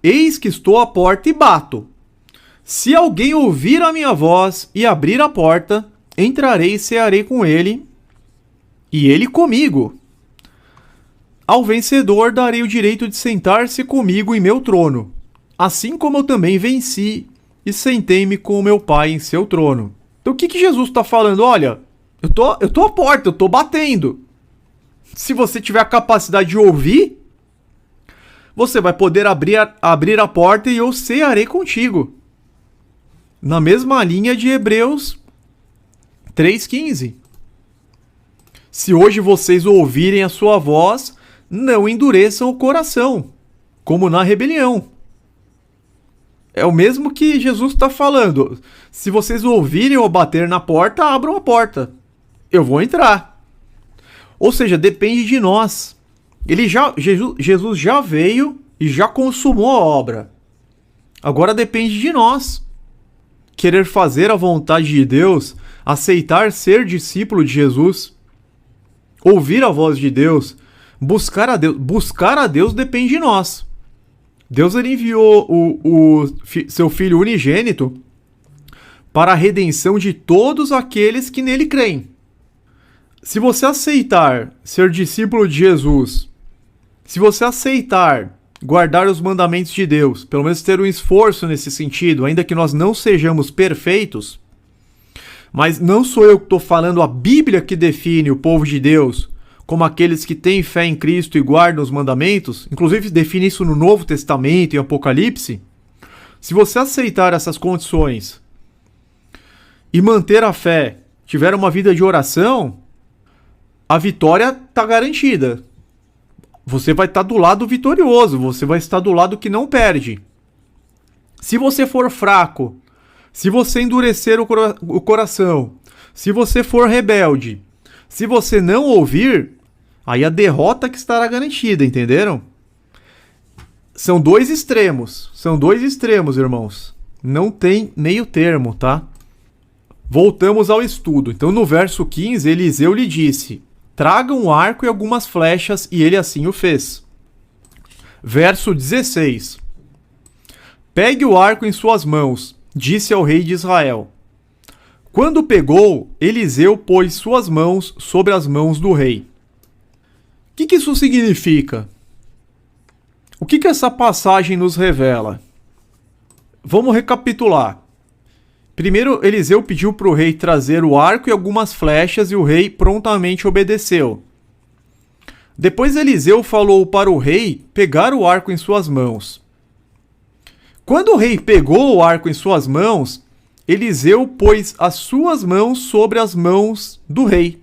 eis que estou à porta e bato. Se alguém ouvir a minha voz e abrir a porta, entrarei e cearei com ele e ele comigo. Ao vencedor darei o direito de sentar-se comigo em meu trono, assim como eu também venci e sentei-me com o meu Pai em seu trono. Então o que Jesus está falando? Olha, eu tô à porta, eu tô batendo. Se você tiver a capacidade de ouvir, você vai poder abrir a porta e eu cearei contigo. Na mesma linha de Hebreus 3,15. Se hoje vocês ouvirem a sua voz, não endureçam o coração, como na rebelião. É o mesmo que Jesus está falando. Se vocês ouvirem eu bater na porta, abram a porta. Eu vou entrar. Ou seja, depende de nós. Jesus já veio e já consumou a obra. Agora depende de nós. Querer fazer a vontade de Deus, aceitar ser discípulo de Jesus, ouvir a voz de Deus, buscar a Deus depende de nós. Deus ele enviou o seu Filho unigênito para a redenção de todos aqueles que nele creem. Se você aceitar ser discípulo de Jesus, se você aceitar guardar os mandamentos de Deus, pelo menos ter um esforço nesse sentido, ainda que nós não sejamos perfeitos, mas não sou eu que estou falando, a Bíblia que define o povo de Deus como aqueles que têm fé em Cristo e guardam os mandamentos, inclusive define isso no Novo Testamento, em Apocalipse. Se você aceitar essas condições e manter a fé, tiver uma vida de oração, a vitória está garantida. Você vai estar do lado vitorioso, você vai estar do lado que não perde. Se você for fraco, se você endurecer o coração, se você for rebelde, se você não ouvir, aí a derrota que estará garantida, entenderam? São dois extremos, irmãos. Não tem meio termo, tá? Voltamos ao estudo. Então no verso 15, Eliseu lhe disse: traga um arco e algumas flechas, e ele assim o fez. Verso 16. Pegue o arco em suas mãos, disse ao rei de Israel. Quando pegou, Eliseu pôs suas mãos sobre as mãos do rei. O que isso significa? O que essa passagem nos revela? Vamos recapitular. Primeiro, Eliseu pediu para o rei trazer o arco e algumas flechas e o rei prontamente obedeceu. Depois Eliseu falou para o rei pegar o arco em suas mãos. Quando o rei pegou o arco em suas mãos, Eliseu pôs as suas mãos sobre as mãos do rei.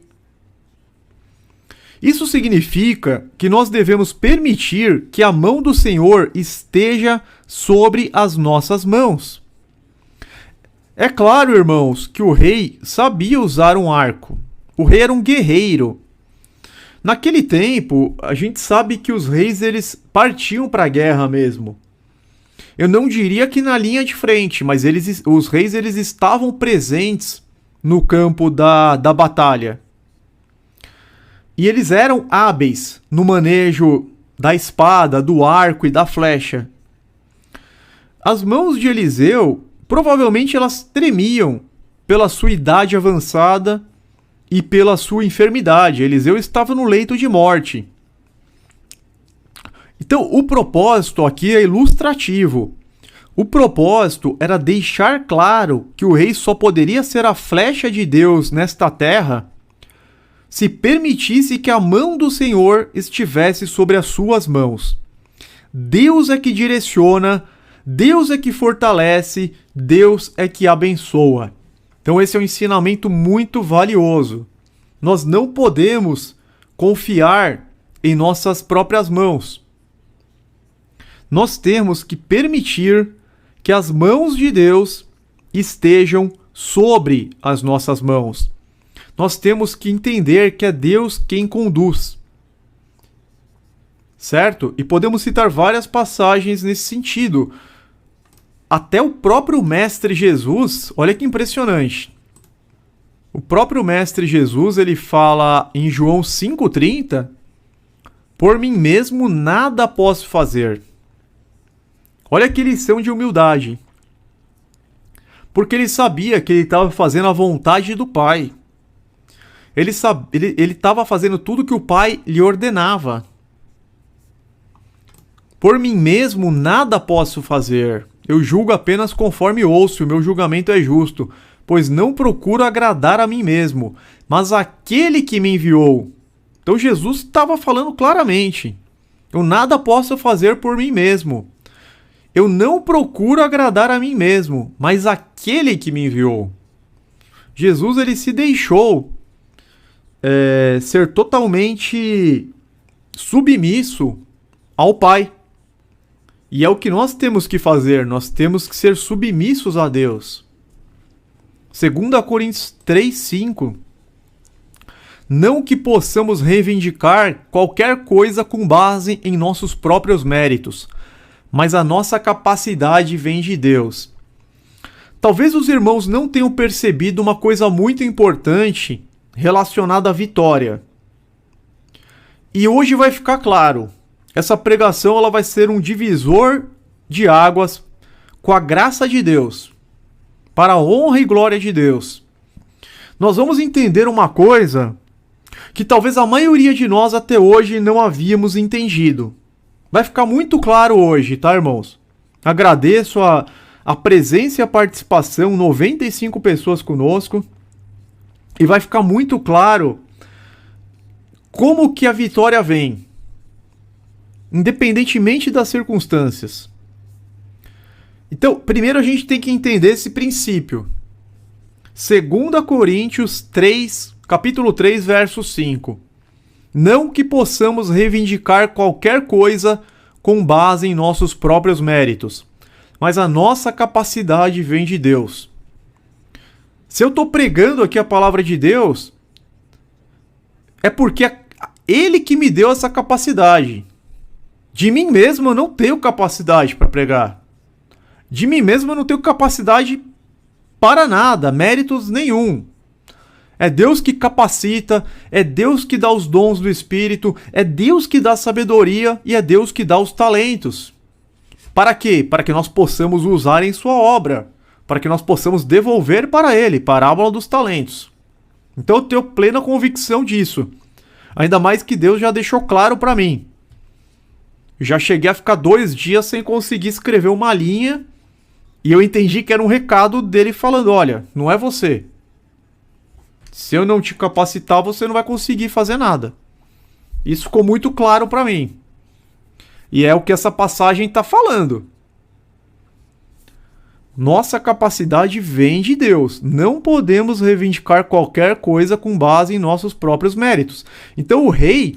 Isso significa que nós devemos permitir que a mão do Senhor esteja sobre as nossas mãos. É claro, irmãos, que o rei sabia usar um arco. O rei era um guerreiro. Naquele tempo, a gente sabe que os reis eles partiam para a guerra mesmo. Eu não diria que na linha de frente, mas os reis eles estavam presentes no campo da batalha. E eles eram hábeis no manejo da espada, do arco e da flecha. As mãos de Eliseu, provavelmente elas tremiam pela sua idade avançada e pela sua enfermidade. Eliseu estava no leito de morte. Então, o propósito aqui é ilustrativo. O propósito era deixar claro que o rei só poderia ser a flecha de Deus nesta terra se permitisse que a mão do Senhor estivesse sobre as suas mãos. Deus é que direciona, Deus é que fortalece, Deus é que abençoa. Então esse é um ensinamento muito valioso. Nós não podemos confiar em nossas próprias mãos. Nós temos que permitir que as mãos de Deus estejam sobre as nossas mãos. Nós temos que entender que é Deus quem conduz. Certo? E podemos citar várias passagens nesse sentido. Até o próprio Mestre Jesus, olha que impressionante. O próprio Mestre Jesus, ele fala em João 5,30, por mim mesmo nada posso fazer. Olha que lição de humildade. Porque ele sabia que ele estava fazendo a vontade do Pai. Ele estava fazendo tudo que o Pai lhe ordenava. Por mim mesmo nada posso fazer. Eu julgo apenas conforme ouço, e o meu julgamento é justo, pois não procuro agradar a mim mesmo, mas aquele que me enviou. Então Jesus estava falando claramente. Eu nada posso fazer por mim mesmo. Eu não procuro agradar a mim mesmo, mas aquele que me enviou. Jesus ele se deixou ser totalmente submisso ao Pai. E é o que nós temos que fazer, nós temos que ser submissos a Deus. 2 Coríntios 3,5. Não que possamos reivindicar qualquer coisa com base em nossos próprios méritos, mas a nossa capacidade vem de Deus. Talvez os irmãos não tenham percebido uma coisa muito importante relacionada à vitória. E hoje vai ficar claro. Essa pregação ela vai ser um divisor de águas com a graça de Deus, para a honra e glória de Deus. Nós vamos entender uma coisa que talvez a maioria de nós até hoje não havíamos entendido. Vai ficar muito claro hoje, tá, irmãos? Agradeço a presença e a participação, 95 pessoas conosco. E vai ficar muito claro como que a vitória vem, independentemente das circunstâncias. Então, primeiro a gente tem que entender esse princípio. 2 Coríntios 3, capítulo 3, verso 5. Não que possamos reivindicar qualquer coisa com base em nossos próprios méritos, mas a nossa capacidade vem de Deus. Se eu estou pregando aqui a palavra de Deus, é porque é Ele que me deu essa capacidade. De mim mesmo eu não tenho capacidade para pregar. De mim mesmo eu não tenho capacidade para nada, méritos nenhum. É Deus que capacita, é Deus que dá os dons do Espírito, é Deus que dá a sabedoria e é Deus que dá os talentos. Para quê? Para que nós possamos usar em sua obra, para que nós possamos devolver para Ele, parábola dos talentos. Então eu tenho plena convicção disso. Ainda mais que Deus já deixou claro para mim. Já cheguei a ficar 2 dias sem conseguir escrever uma linha e eu entendi que era um recado dele falando, olha, não é você. Se eu não te capacitar, você não vai conseguir fazer nada. Isso ficou muito claro para mim. E é o que essa passagem está falando. Nossa capacidade vem de Deus. Não podemos reivindicar qualquer coisa com base em nossos próprios méritos. Então o rei,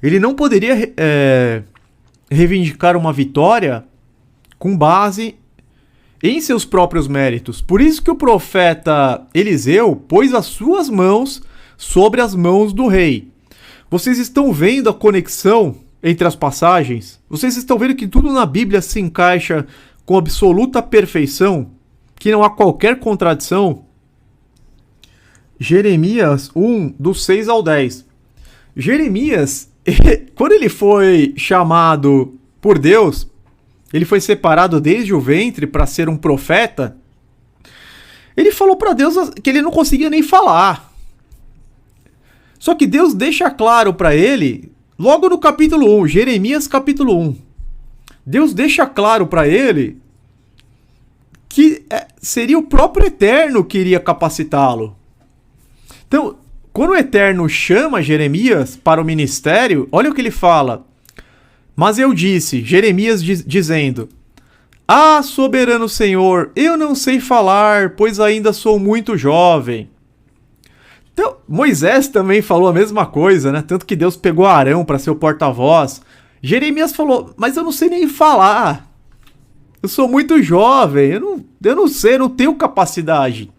ele não poderia reivindicar uma vitória com base em seus próprios méritos. Por isso que o profeta Eliseu pôs as suas mãos sobre as mãos do rei. Vocês estão vendo a conexão entre as passagens? Vocês estão vendo que tudo na Bíblia se encaixa com absoluta perfeição? Que não há qualquer contradição? Jeremias 1, do 6 ao 10. Jeremias, quando ele foi chamado por Deus, ele foi separado desde o ventre para ser um profeta, ele falou para Deus que ele não conseguia nem falar. Só que Deus deixa claro para ele, logo no capítulo 1, Jeremias capítulo 1, Deus deixa claro para ele que seria o próprio Eterno que iria capacitá-lo. Então, quando o Eterno chama Jeremias para o ministério, olha o que ele fala. Mas eu disse, Jeremias dizendo, Ah, soberano Senhor, eu não sei falar, pois ainda sou muito jovem. Então, Moisés também falou a mesma coisa, né? Tanto que Deus pegou Arão para ser o porta-voz. Jeremias falou, mas eu não sei nem falar. Eu sou muito jovem, eu não sei, não tenho capacidade.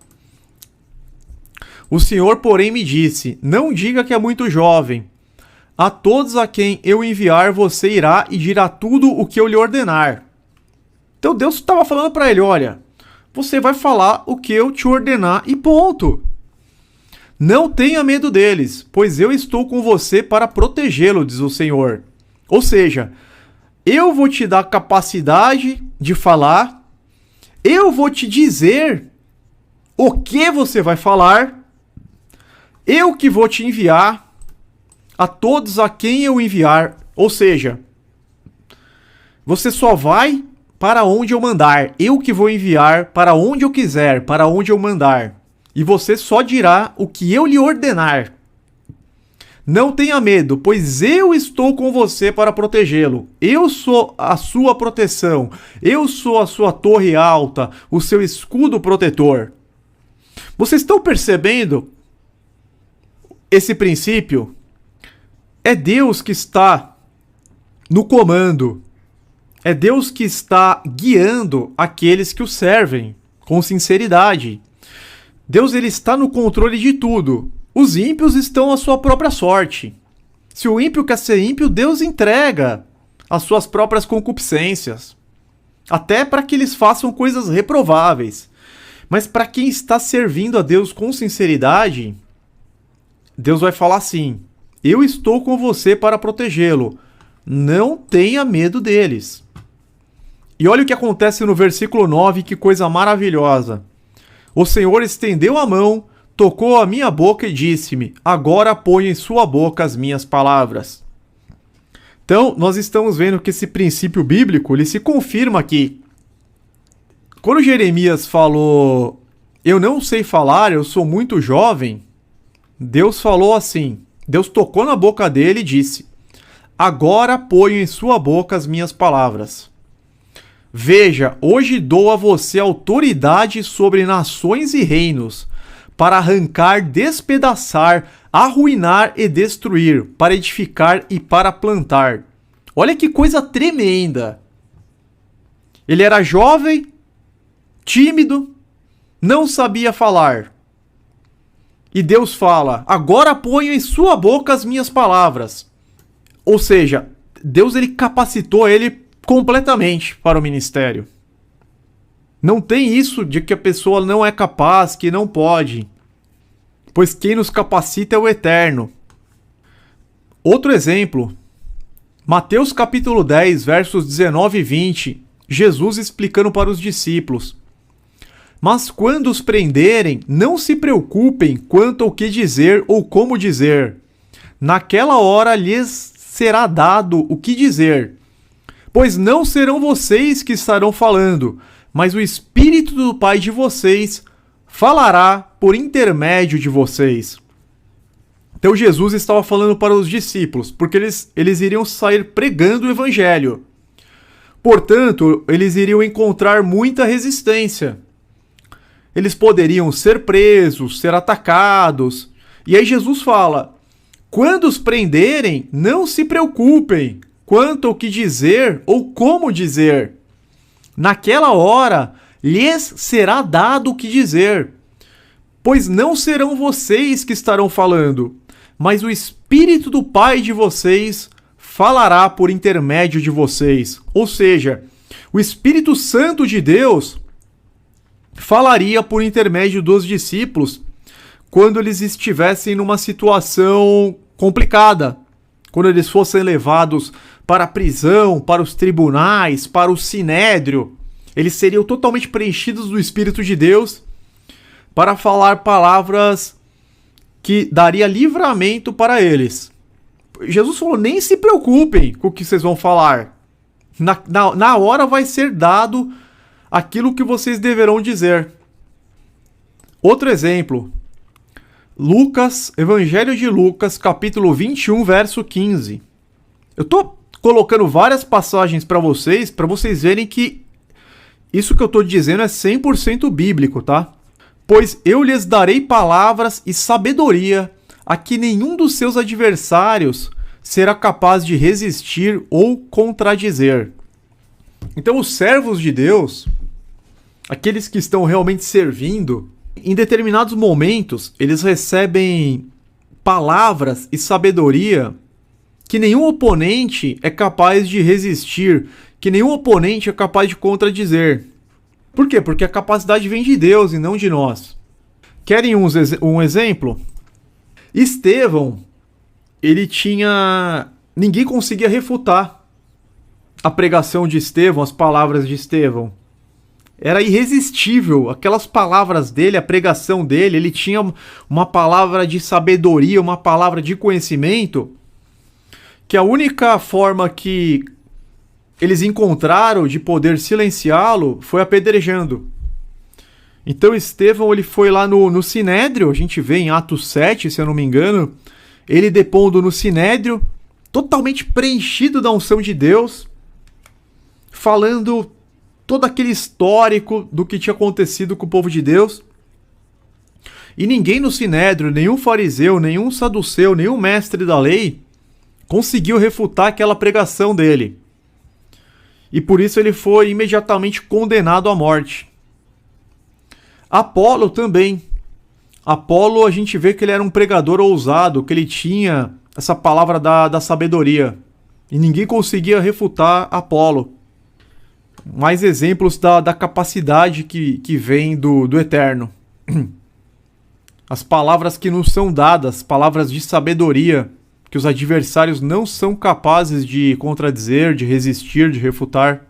O Senhor, porém, me disse, não diga que é muito jovem. A todos a quem eu enviar, você irá e dirá tudo o que eu lhe ordenar. Então Deus estava falando para ele, olha, você vai falar o que eu te ordenar e ponto. Não tenha medo deles, pois eu estou com você para protegê-lo, diz o Senhor. Ou seja, eu vou te dar capacidade de falar, eu vou te dizer o que você vai falar, eu que vou te enviar a todos a quem eu enviar. Ou seja, você só vai para onde eu mandar, eu que vou enviar para onde eu quiser, para onde eu mandar. E você só dirá o que eu lhe ordenar. Não tenha medo, pois eu estou com você para protegê-lo. Eu sou a sua proteção. Eu sou a sua torre alta, o seu escudo protetor. Vocês estão percebendo esse princípio? É Deus que está no comando. É Deus que está guiando aqueles que o servem com sinceridade. Deus, ele está no controle de tudo. Os ímpios estão à sua própria sorte. Se o ímpio quer ser ímpio, Deus entrega as suas próprias concupiscências. Até para que eles façam coisas reprováveis. Mas para quem está servindo a Deus com sinceridade, Deus vai falar assim, eu estou com você para protegê-lo. Não tenha medo deles. E olha o que acontece no versículo 9, que coisa maravilhosa. O Senhor estendeu a mão, tocou a minha boca e disse-me, agora ponha em sua boca as minhas palavras. Então, nós estamos vendo que esse princípio bíblico, ele se confirma aqui. Quando Jeremias falou, eu não sei falar, eu sou muito jovem, Deus falou assim, Deus tocou na boca dele e disse, agora ponho em sua boca as minhas palavras. Veja, hoje dou a você autoridade sobre nações e reinos, para arrancar, despedaçar, arruinar e destruir, para edificar e para plantar. Olha que coisa tremenda! Ele era jovem, tímido, não sabia falar. E Deus fala, agora ponho em sua boca as minhas palavras. Ou seja, Deus, ele capacitou ele completamente para o ministério. Não tem isso de que a pessoa não é capaz, que não pode. Pois quem nos capacita é o Eterno. Outro exemplo. Mateus capítulo 10, versos 19 e 20. Jesus explicando para os discípulos. Mas quando os prenderem, não se preocupem quanto ao que dizer ou como dizer. Naquela hora lhes será dado o que dizer. Pois não serão vocês que estarão falando, mas o Espírito do Pai de vocês falará por intermédio de vocês. Então Jesus estava falando para os discípulos, porque eles iriam sair pregando o Evangelho. Portanto, eles iriam encontrar muita resistência. Eles poderiam ser presos, ser atacados. E aí Jesus fala: quando os prenderem, não se preocupem quanto ao que dizer ou como dizer. Naquela hora, lhes será dado o que dizer. Pois não serão vocês que estarão falando, mas o Espírito do Pai de vocês falará por intermédio de vocês. Ou seja, o Espírito Santo de Deus falaria por intermédio dos discípulos quando eles estivessem numa situação complicada, quando eles fossem levados para a prisão, para os tribunais, para o sinédrio. Eles seriam totalmente preenchidos do Espírito de Deus para falar palavras que daria livramento para eles. Jesus falou: nem se preocupem com o que vocês vão falar. Na hora vai ser dado aquilo que vocês deverão dizer. Outro exemplo. Evangelho de Lucas, capítulo 21, verso 15. Eu estou colocando várias passagens para vocês verem que isso que eu estou dizendo é 100% bíblico, tá? Pois eu lhes darei palavras e sabedoria a que nenhum dos seus adversários será capaz de resistir ou contradizer. Então os servos de Deus, aqueles que estão realmente servindo, em determinados momentos eles recebem palavras e sabedoria que nenhum oponente é capaz de resistir, que nenhum oponente é capaz de contradizer. Por quê? Porque a capacidade vem de Deus e não de nós. Querem um exemplo? Estevão, ninguém conseguia refutar a pregação de Estevão, as palavras de Estevão. Era irresistível, aquelas palavras dele, a pregação dele, ele tinha uma palavra de sabedoria, uma palavra de conhecimento, que a única forma que eles encontraram de poder silenciá-lo foi apedrejando. Então Estevão, ele foi lá no Sinédrio, a gente vê em Atos 7, se eu não me engano, ele depondo no Sinédrio, totalmente preenchido da unção de Deus, falando todo aquele histórico do que tinha acontecido com o povo de Deus. E ninguém no Sinédrio, nenhum fariseu, nenhum saduceu, nenhum mestre da lei, conseguiu refutar aquela pregação dele. E por isso ele foi imediatamente condenado à morte. Apolo também. Apolo, a gente vê que ele era um pregador ousado, que ele tinha essa palavra da sabedoria. E ninguém conseguia refutar Apolo. Mais exemplos da capacidade que vem do Eterno. As palavras que nos são dadas, palavras de sabedoria, que os adversários não são capazes de contradizer, de resistir, de refutar.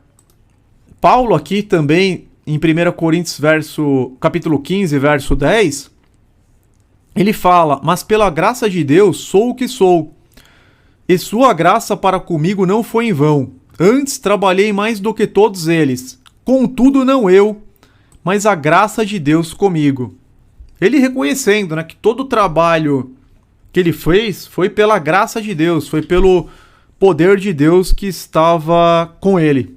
Paulo aqui também, em 1 Coríntios capítulo 15, verso 10, ele fala: mas pela graça de Deus sou o que sou, e sua graça para comigo não foi em vão. Antes trabalhei mais do que todos eles, contudo não eu, mas a graça de Deus comigo. Ele reconhecendo, que todo o trabalho que ele fez foi pela graça de Deus, foi pelo poder de Deus que estava com ele.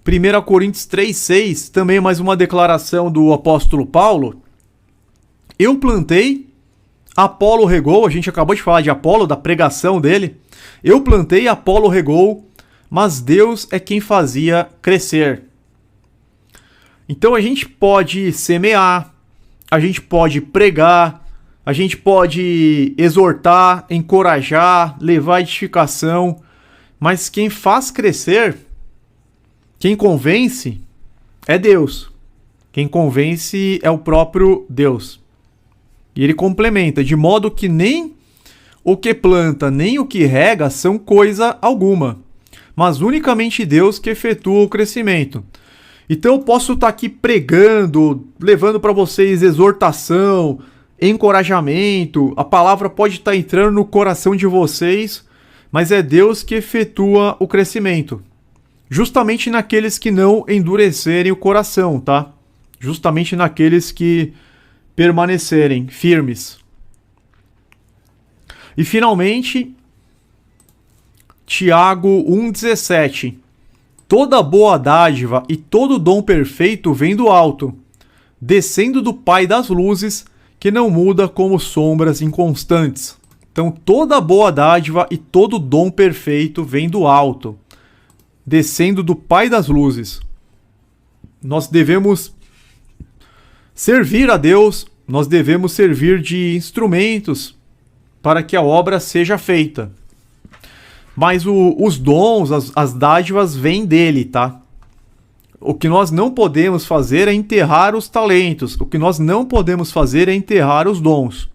1 Coríntios 3,6, também mais uma declaração do apóstolo Paulo. Eu plantei, Apolo regou, a gente acabou de falar de Apolo, da pregação dele. Eu plantei, Apolo regou, mas Deus é quem fazia crescer. Então a gente pode semear, a gente pode pregar, a gente pode exortar, encorajar, levar edificação, mas quem faz crescer, quem convence, é Deus. Quem convence é o próprio Deus. E ele complementa, de modo que nem o que planta, nem o que rega são coisa alguma, mas unicamente Deus que efetua o crescimento. Então eu posso estar aqui pregando, levando para vocês exortação, encorajamento, a palavra pode estar entrando no coração de vocês, mas é Deus que efetua o crescimento. Justamente naqueles que não endurecerem o coração, tá? Justamente naqueles que permanecerem firmes. E finalmente, Tiago 1,17. Toda boa dádiva e todo dom perfeito vem do alto, descendo do Pai das luzes, que não muda como sombras inconstantes. Então, toda boa dádiva e todo dom perfeito vem do alto, descendo do Pai das luzes. Nós devemos servir a Deus, nós devemos servir de instrumentos para que a obra seja feita. Mas os dons, as dádivas vêm dele, tá? O que nós não podemos fazer é enterrar os talentos. O que nós não podemos fazer é enterrar os dons.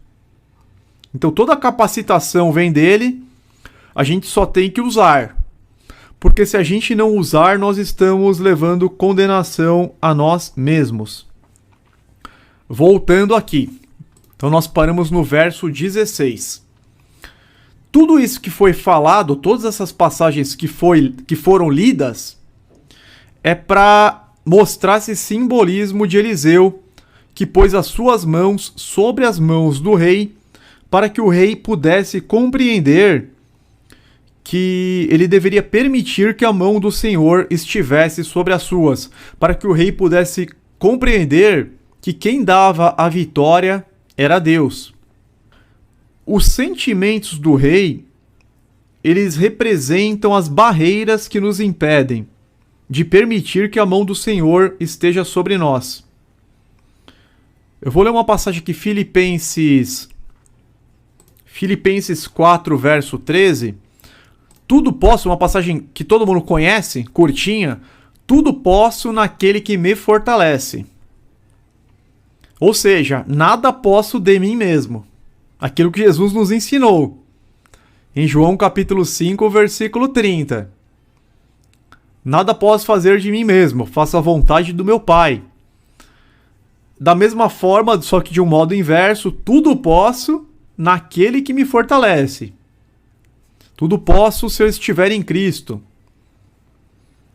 Então toda a capacitação vem dele, a gente só tem que usar. Porque se a gente não usar, nós estamos levando condenação a nós mesmos. Voltando aqui. Então nós paramos no verso 16. Tudo isso que foi falado, todas essas passagens que foram lidas, é para mostrar esse simbolismo de Eliseu, que pôs as suas mãos sobre as mãos do rei, para que o rei pudesse compreender que ele deveria permitir que a mão do Senhor estivesse sobre as suas, para que o rei pudesse compreender que quem dava a vitória era Deus. Os sentimentos do rei, eles representam as barreiras que nos impedem de permitir que a mão do Senhor esteja sobre nós. Eu vou ler uma passagem aqui, Filipenses 4, verso 13. Tudo posso, uma passagem que todo mundo conhece, curtinha. Tudo posso naquele que me fortalece. Ou seja, nada posso de mim mesmo. Aquilo que Jesus nos ensinou. Em João capítulo 5, versículo 30. Nada posso fazer de mim mesmo, faço a vontade do meu Pai. Da mesma forma, só que de um modo inverso, tudo posso naquele que me fortalece. Tudo posso se eu estiver em Cristo.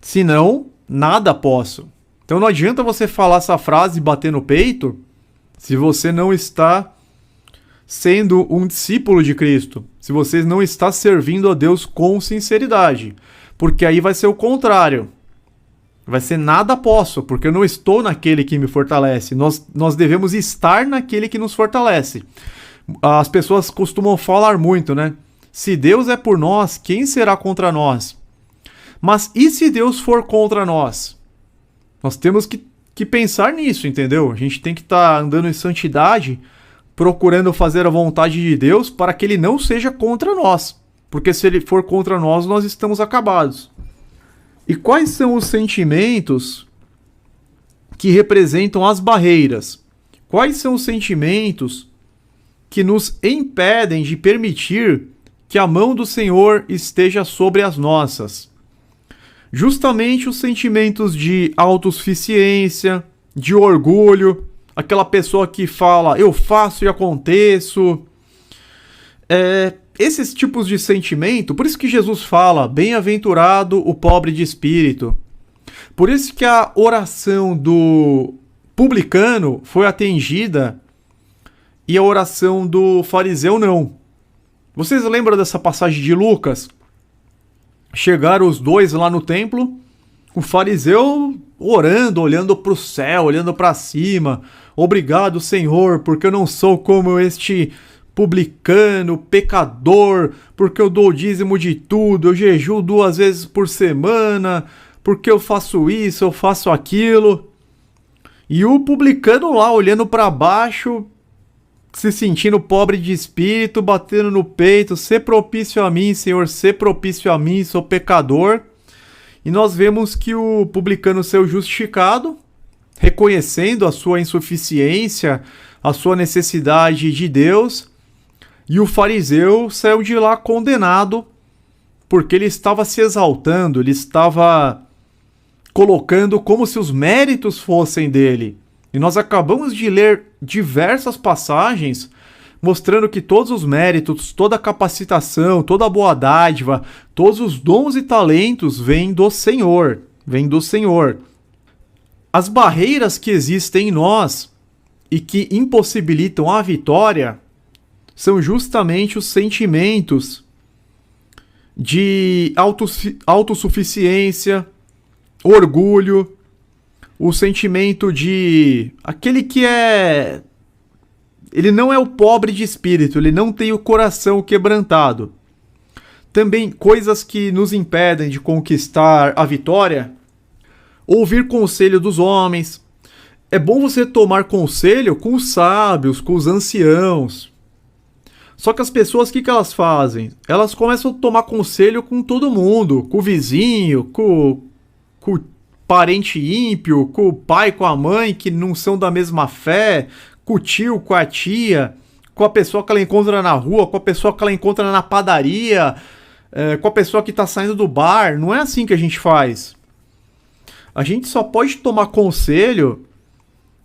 Se não, nada posso. Então não adianta você falar essa frase e bater no peito se você não está sendo um discípulo de Cristo, se você não está servindo a Deus com sinceridade, porque aí vai ser o contrário. Vai ser nada posso, porque eu não estou naquele que me fortalece. Nós devemos estar naquele que nos fortalece. As pessoas costumam falar muito, né? Se Deus é por nós, quem será contra nós? Mas e se Deus for contra nós? Nós temos que pensar nisso, entendeu? A gente tem que estar andando em santidade, procurando fazer a vontade de Deus para que ele não seja contra nós. Porque se ele for contra nós, nós estamos acabados. E quais são os sentimentos que representam as barreiras? Quais são os sentimentos que nos impedem de permitir que a mão do Senhor esteja sobre as nossas? Justamente os sentimentos de autossuficiência, de orgulho, aquela pessoa que fala, eu faço e aconteço. Esses tipos de sentimento, por isso que Jesus fala, bem-aventurado o pobre de espírito. Por isso que a oração do publicano foi atendida e a oração do fariseu não. Vocês lembram dessa passagem de Lucas? Chegaram os dois lá no templo, o fariseu orando, olhando para o céu, olhando para cima. Obrigado, Senhor, porque eu não sou como este publicano, pecador, porque eu dou o dízimo de tudo, eu jejuo 2 vezes por semana, porque eu faço isso, eu faço aquilo. E o publicano lá, olhando para baixo, se sentindo pobre de espírito, batendo no peito, ser propício a mim, Senhor, ser propício a mim, sou pecador. E nós vemos que o publicano saiu justificado, reconhecendo a sua insuficiência, a sua necessidade de Deus, e o fariseu saiu de lá condenado, porque ele estava se exaltando, ele estava colocando como se os méritos fossem dele. E nós acabamos de ler diversas passagens mostrando que todos os méritos, toda a capacitação, toda a boa dádiva, todos os dons e talentos vêm do Senhor, vêm do Senhor. As barreiras que existem em nós e que impossibilitam a vitória são justamente os sentimentos de autossuficiência, orgulho, o sentimento de aquele que ele não é o pobre de espírito, ele não tem o coração quebrantado. Também coisas que nos impedem de conquistar a vitória: ouvir conselho dos homens. É bom você tomar conselho com os sábios, com os anciãos. Só que as pessoas, o que elas fazem? Elas começam a tomar conselho com todo mundo, com o vizinho, com o parente ímpio, com o pai, com a mãe, que não são da mesma fé, com o tio, com a tia, com a pessoa que ela encontra na rua, com a pessoa que ela encontra na padaria, com a pessoa que está saindo do bar. Não é assim que a gente faz. A gente só pode tomar conselho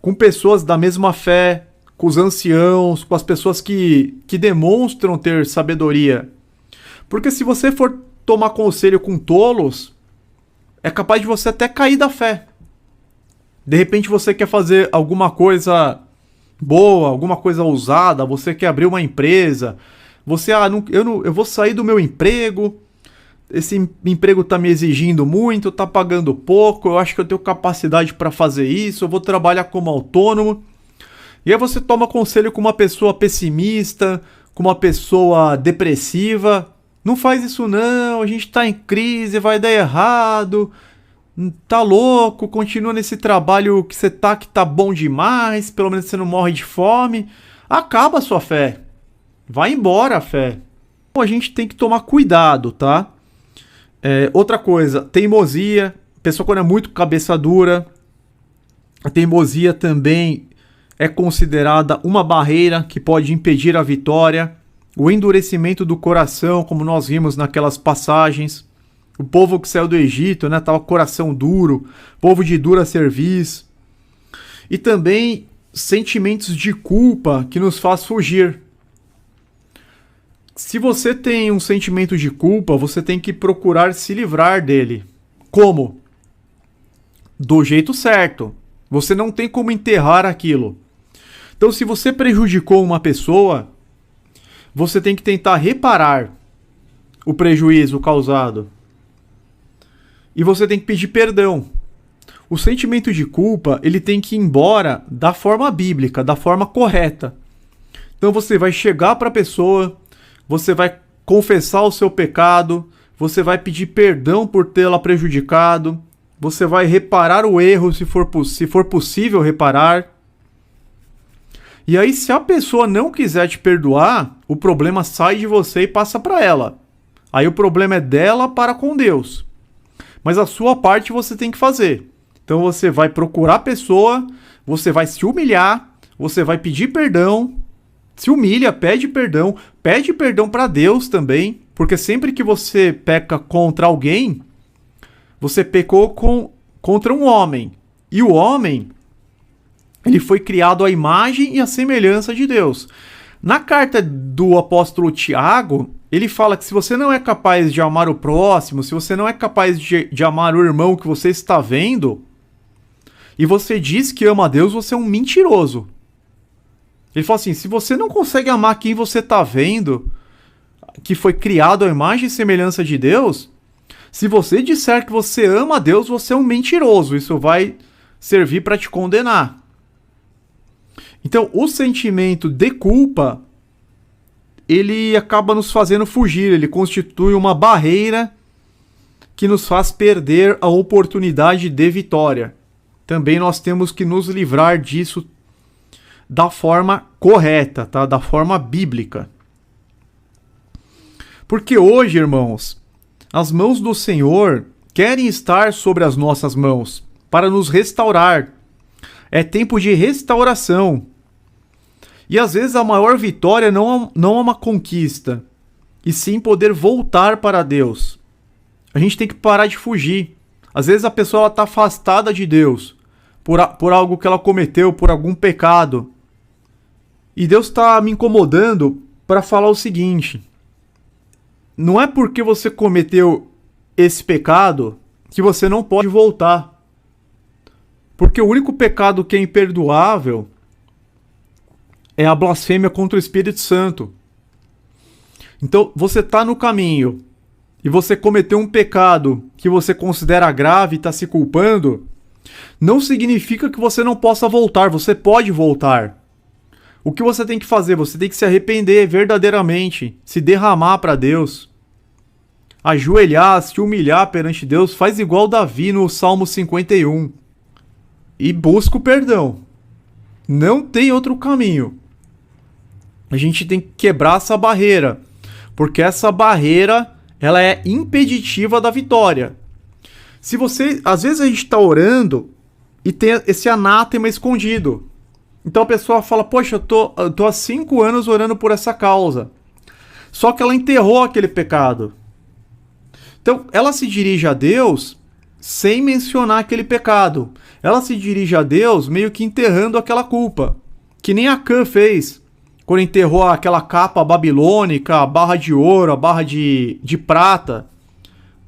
com pessoas da mesma fé, com os anciãos, com as pessoas que demonstram ter sabedoria. Porque se você for tomar conselho com tolos, é capaz de você até cair da fé. De repente você quer fazer alguma coisa boa, alguma coisa ousada, você quer abrir uma empresa, você, eu vou sair do meu emprego, esse emprego está me exigindo muito, está pagando pouco, eu acho que eu tenho capacidade para fazer isso, eu vou trabalhar como autônomo. E aí você toma conselho com uma pessoa pessimista, com uma pessoa depressiva. Não faz isso não, a gente tá em crise, vai dar errado, tá louco, continua nesse trabalho que você tá, que tá bom demais, pelo menos você não morre de fome. Acaba a sua fé, vai embora a fé. Então a gente tem que tomar cuidado, tá? Outra coisa, teimosia, pessoa quando é muito cabeça dura, a teimosia também é considerada uma barreira que pode impedir a vitória. O endurecimento do coração, como nós vimos naquelas passagens. O povo que saiu do Egito, né, tava com o coração duro, povo de dura cerviz. E também sentimentos de culpa que nos faz fugir. Se você tem um sentimento de culpa, você tem que procurar se livrar dele. Como? Do jeito certo. Você não tem como enterrar aquilo. Então, se você prejudicou uma pessoa, você tem que tentar reparar o prejuízo causado. E você tem que pedir perdão. O sentimento de culpa, ele tem que ir embora da forma bíblica, da forma correta. Então você vai chegar para a pessoa, você vai confessar o seu pecado, você vai pedir perdão por tê-la prejudicado, você vai reparar o erro se for possível reparar. E aí, se a pessoa não quiser te perdoar, o problema sai de você e passa para ela. Aí o problema é dela para com Deus. Mas a sua parte você tem que fazer. Então você vai procurar a pessoa, você vai se humilhar, você vai pedir perdão, se humilha, pede perdão para Deus também, porque sempre que você peca contra alguém, você pecou contra um homem. E o homem, ele foi criado à imagem e à semelhança de Deus. Na carta do apóstolo Tiago, ele fala que se você não é capaz de amar o próximo, se você não é capaz de amar o irmão que você está vendo, e você diz que ama a Deus, você é um mentiroso. Ele fala assim, se você não consegue amar quem você está vendo, que foi criado à imagem e semelhança de Deus, se você disser que você ama a Deus, você é um mentiroso. Isso vai servir para te condenar. Então, o sentimento de culpa, ele acaba nos fazendo fugir, ele constitui uma barreira que nos faz perder a oportunidade de vitória. Também nós temos que nos livrar disso da forma correta, tá? Da forma bíblica. Porque hoje, irmãos, as mãos do Senhor querem estar sobre as nossas mãos para nos restaurar. É tempo de restauração. E às vezes a maior vitória não é uma conquista, e sim poder voltar para Deus. A gente tem que parar de fugir. Às vezes a pessoa está afastada de Deus por algo que ela cometeu, por algum pecado. E Deus está me incomodando para falar o seguinte: não é porque você cometeu esse pecado que você não pode voltar. Porque o único pecado que é imperdoável é a blasfêmia contra o Espírito Santo. Então, você está no caminho e você cometeu um pecado que você considera grave e está se culpando, não significa que você não possa voltar. Você pode voltar. O que você tem que fazer? Você tem que se arrepender verdadeiramente, se derramar para Deus, ajoelhar, se humilhar perante Deus. Faz igual Davi no Salmo 51 e busca o perdão. Não tem outro caminho. A gente tem que quebrar essa barreira, porque essa barreira ela é impeditiva da vitória. Se você, às vezes a gente está orando e tem esse anátema escondido. Então a pessoa fala: poxa, eu tô há 5 anos orando por essa causa. Só que ela enterrou aquele pecado. Então ela se dirige a Deus sem mencionar aquele pecado. Ela se dirige a Deus meio que enterrando aquela culpa. Que nem Acã fez quando enterrou aquela capa babilônica, a barra de ouro, a barra de prata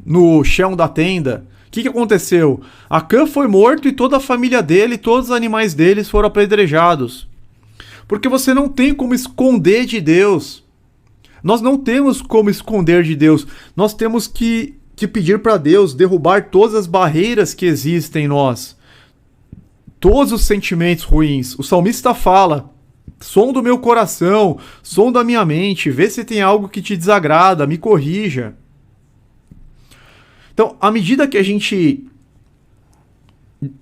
no chão da tenda. O que aconteceu? Acã foi morto e toda a família dele, todos os animais deles foram apedrejados. Porque você não tem como esconder de Deus. Nós não temos como esconder de Deus. Nós temos que pedir para Deus derrubar todas as barreiras que existem em nós. Todos os sentimentos ruins. O salmista fala: som do meu coração, som da minha mente, vê se tem algo que te desagrada, me corrija. Então, à medida que a gente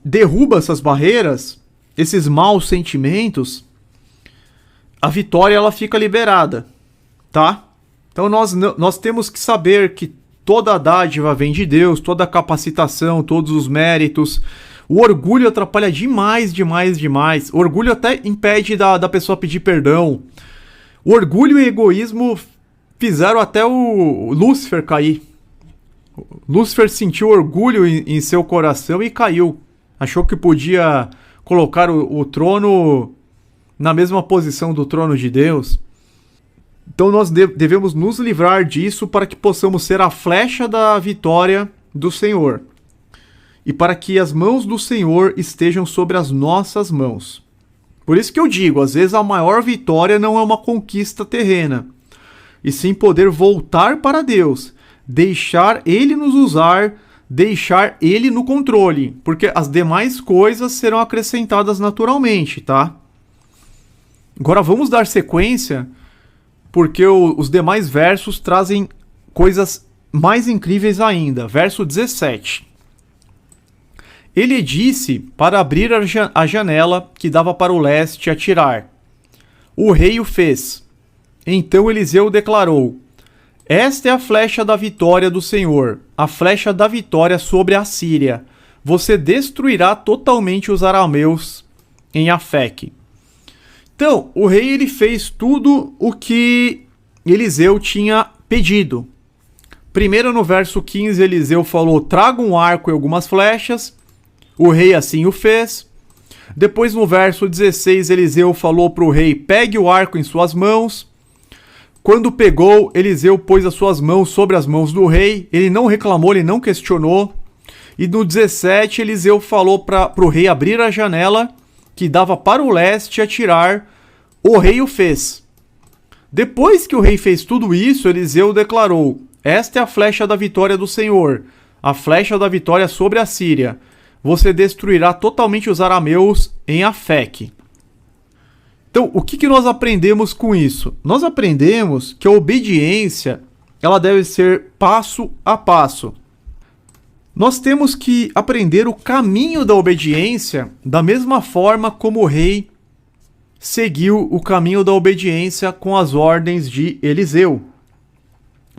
derruba essas barreiras, esses maus sentimentos, a vitória ela fica liberada, tá? Então nós temos que saber que toda a dádiva vem de Deus, toda a capacitação, todos os méritos. O orgulho atrapalha demais. O orgulho até impede da pessoa pedir perdão. O orgulho e o egoísmo fizeram até o Lúcifer cair. Lúcifer sentiu orgulho em seu coração e caiu. Achou que podia colocar o trono na mesma posição do trono de Deus. Então nós devemos nos livrar disso para que possamos ser a flecha da vitória do Senhor. E para que as mãos do Senhor estejam sobre as nossas mãos. Por isso que eu digo, às vezes a maior vitória não é uma conquista terrena, e sim poder voltar para Deus, deixar Ele nos usar, deixar Ele no controle, porque as demais coisas serão acrescentadas naturalmente, tá? Agora vamos dar sequência, porque os demais versos trazem coisas mais incríveis ainda. Verso 17. Ele disse para abrir a janela que dava para o leste e atirar. O rei o fez. Então Eliseu declarou: esta é a flecha da vitória do Senhor, a flecha da vitória sobre a Síria. Você destruirá totalmente os arameus em Afeque. Então, o rei ele fez tudo o que Eliseu tinha pedido. Primeiro, no verso 15, Eliseu falou: traga um arco e algumas flechas. O rei assim o fez. Depois, no verso 16, Eliseu falou para o rei: pegue o arco em suas mãos. Quando pegou, Eliseu pôs as suas mãos sobre as mãos do rei. Ele não reclamou, ele não questionou. E no 17, Eliseu falou para o rei abrir a janela que dava para o leste e atirar. O rei o fez. Depois que o rei fez tudo isso, Eliseu declarou: esta é a flecha da vitória do Senhor, a flecha da vitória sobre a Síria. Você destruirá totalmente os arameus em Afeque. Então, o que nós aprendemos com isso? Nós aprendemos que a obediência ela deve ser passo a passo. Nós temos que aprender o caminho da obediência da mesma forma como o rei seguiu o caminho da obediência com as ordens de Eliseu.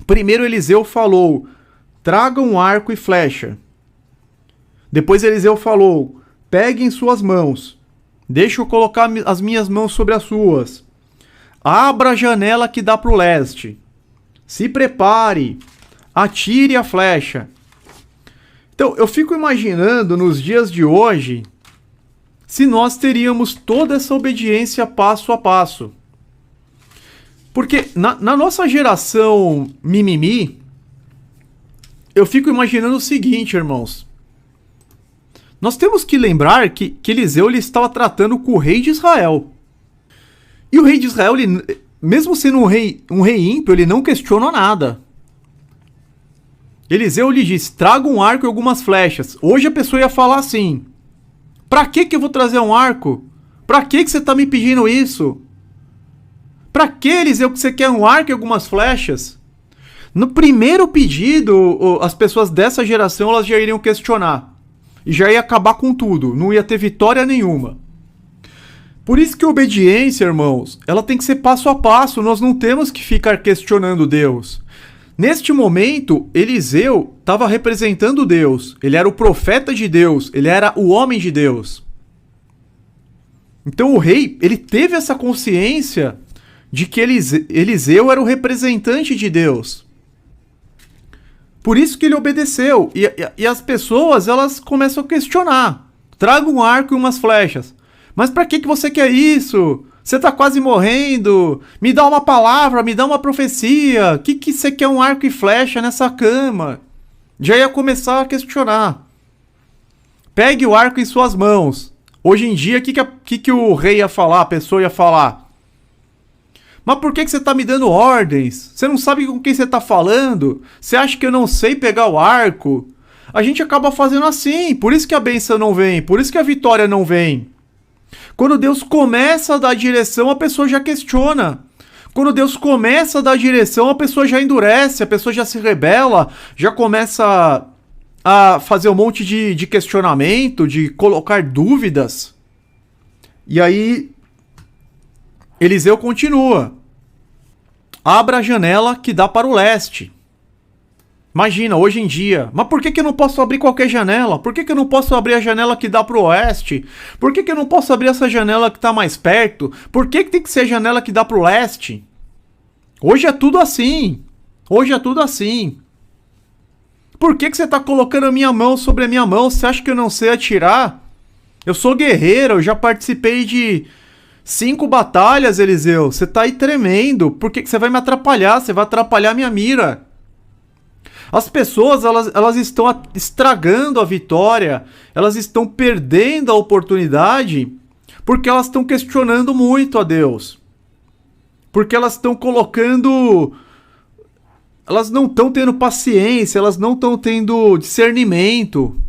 Primeiro Eliseu falou: traga um arco e flecha. Depois Eliseu falou: pegue em suas mãos. Deixa eu colocar as minhas mãos sobre as suas. Abra a janela que dá para o leste. Se prepare. Atire a flecha. Então, eu fico imaginando nos dias de hoje, se nós teríamos toda essa obediência passo a passo. Porque na nossa geração mimimi, eu fico imaginando o seguinte, irmãos. Nós temos que lembrar que Eliseu ele estava tratando com o rei de Israel. E o rei de Israel, ele, mesmo sendo um rei ímpio, ele não questionou nada. Eliseu lhe disse, traga um arco e algumas flechas. Hoje a pessoa ia falar assim, pra que eu vou trazer um arco? Pra que você está me pedindo isso? Pra que, Eliseu, que você quer um arco e algumas flechas? No primeiro pedido, as pessoas dessa geração elas já iriam questionar. E já ia acabar com tudo, não ia ter vitória nenhuma. Por isso que a obediência, irmãos, ela tem que ser passo a passo, nós não temos que ficar questionando Deus. Neste momento, Eliseu estava representando Deus, ele era o profeta de Deus, ele era o homem de Deus. Então o rei, ele teve essa consciência de que Eliseu era o representante de Deus. Por isso que ele obedeceu. E as pessoas, elas começam a questionar. Traga um arco e umas flechas. Mas pra que você quer isso? Você tá quase morrendo. Me dá uma palavra, me dá uma profecia. Que você quer um arco e flecha nessa cama? Já ia começar a questionar. Pegue o arco em suas mãos. Hoje em dia, o que o rei ia falar? A pessoa ia falar. Mas por que você está me dando ordens? Você não sabe com quem você está falando? Você acha que eu não sei pegar o arco? A gente acaba fazendo assim, por isso que a bênção não vem, por isso que a vitória não vem. Quando Deus começa a dar direção, a pessoa já questiona. Quando Deus começa a dar direção, a pessoa já endurece, a pessoa já se rebela, já começa a fazer um monte de questionamento, de colocar dúvidas. E aí Eliseu continua. Abra a janela que dá para o leste. Imagina, hoje em dia. Mas por que eu não posso abrir qualquer janela? Por que eu não posso abrir a janela que dá para o oeste? Por que eu não posso abrir essa janela que está mais perto? Por que tem que ser a janela que dá para o leste? Hoje é tudo assim. Hoje é tudo assim. Por que você está colocando a minha mão sobre a minha mão? Você acha que eu não sei atirar? Eu sou guerreiro, eu já participei de 5 batalhas, Eliseu. Você tá aí tremendo. Por que você vai me atrapalhar? Você vai atrapalhar minha mira. As pessoas, elas estão estragando a vitória. Elas estão perdendo a oportunidade porque elas estão questionando muito a Deus. Porque elas estão colocando... Elas não estão tendo paciência. Elas não estão tendo discernimento.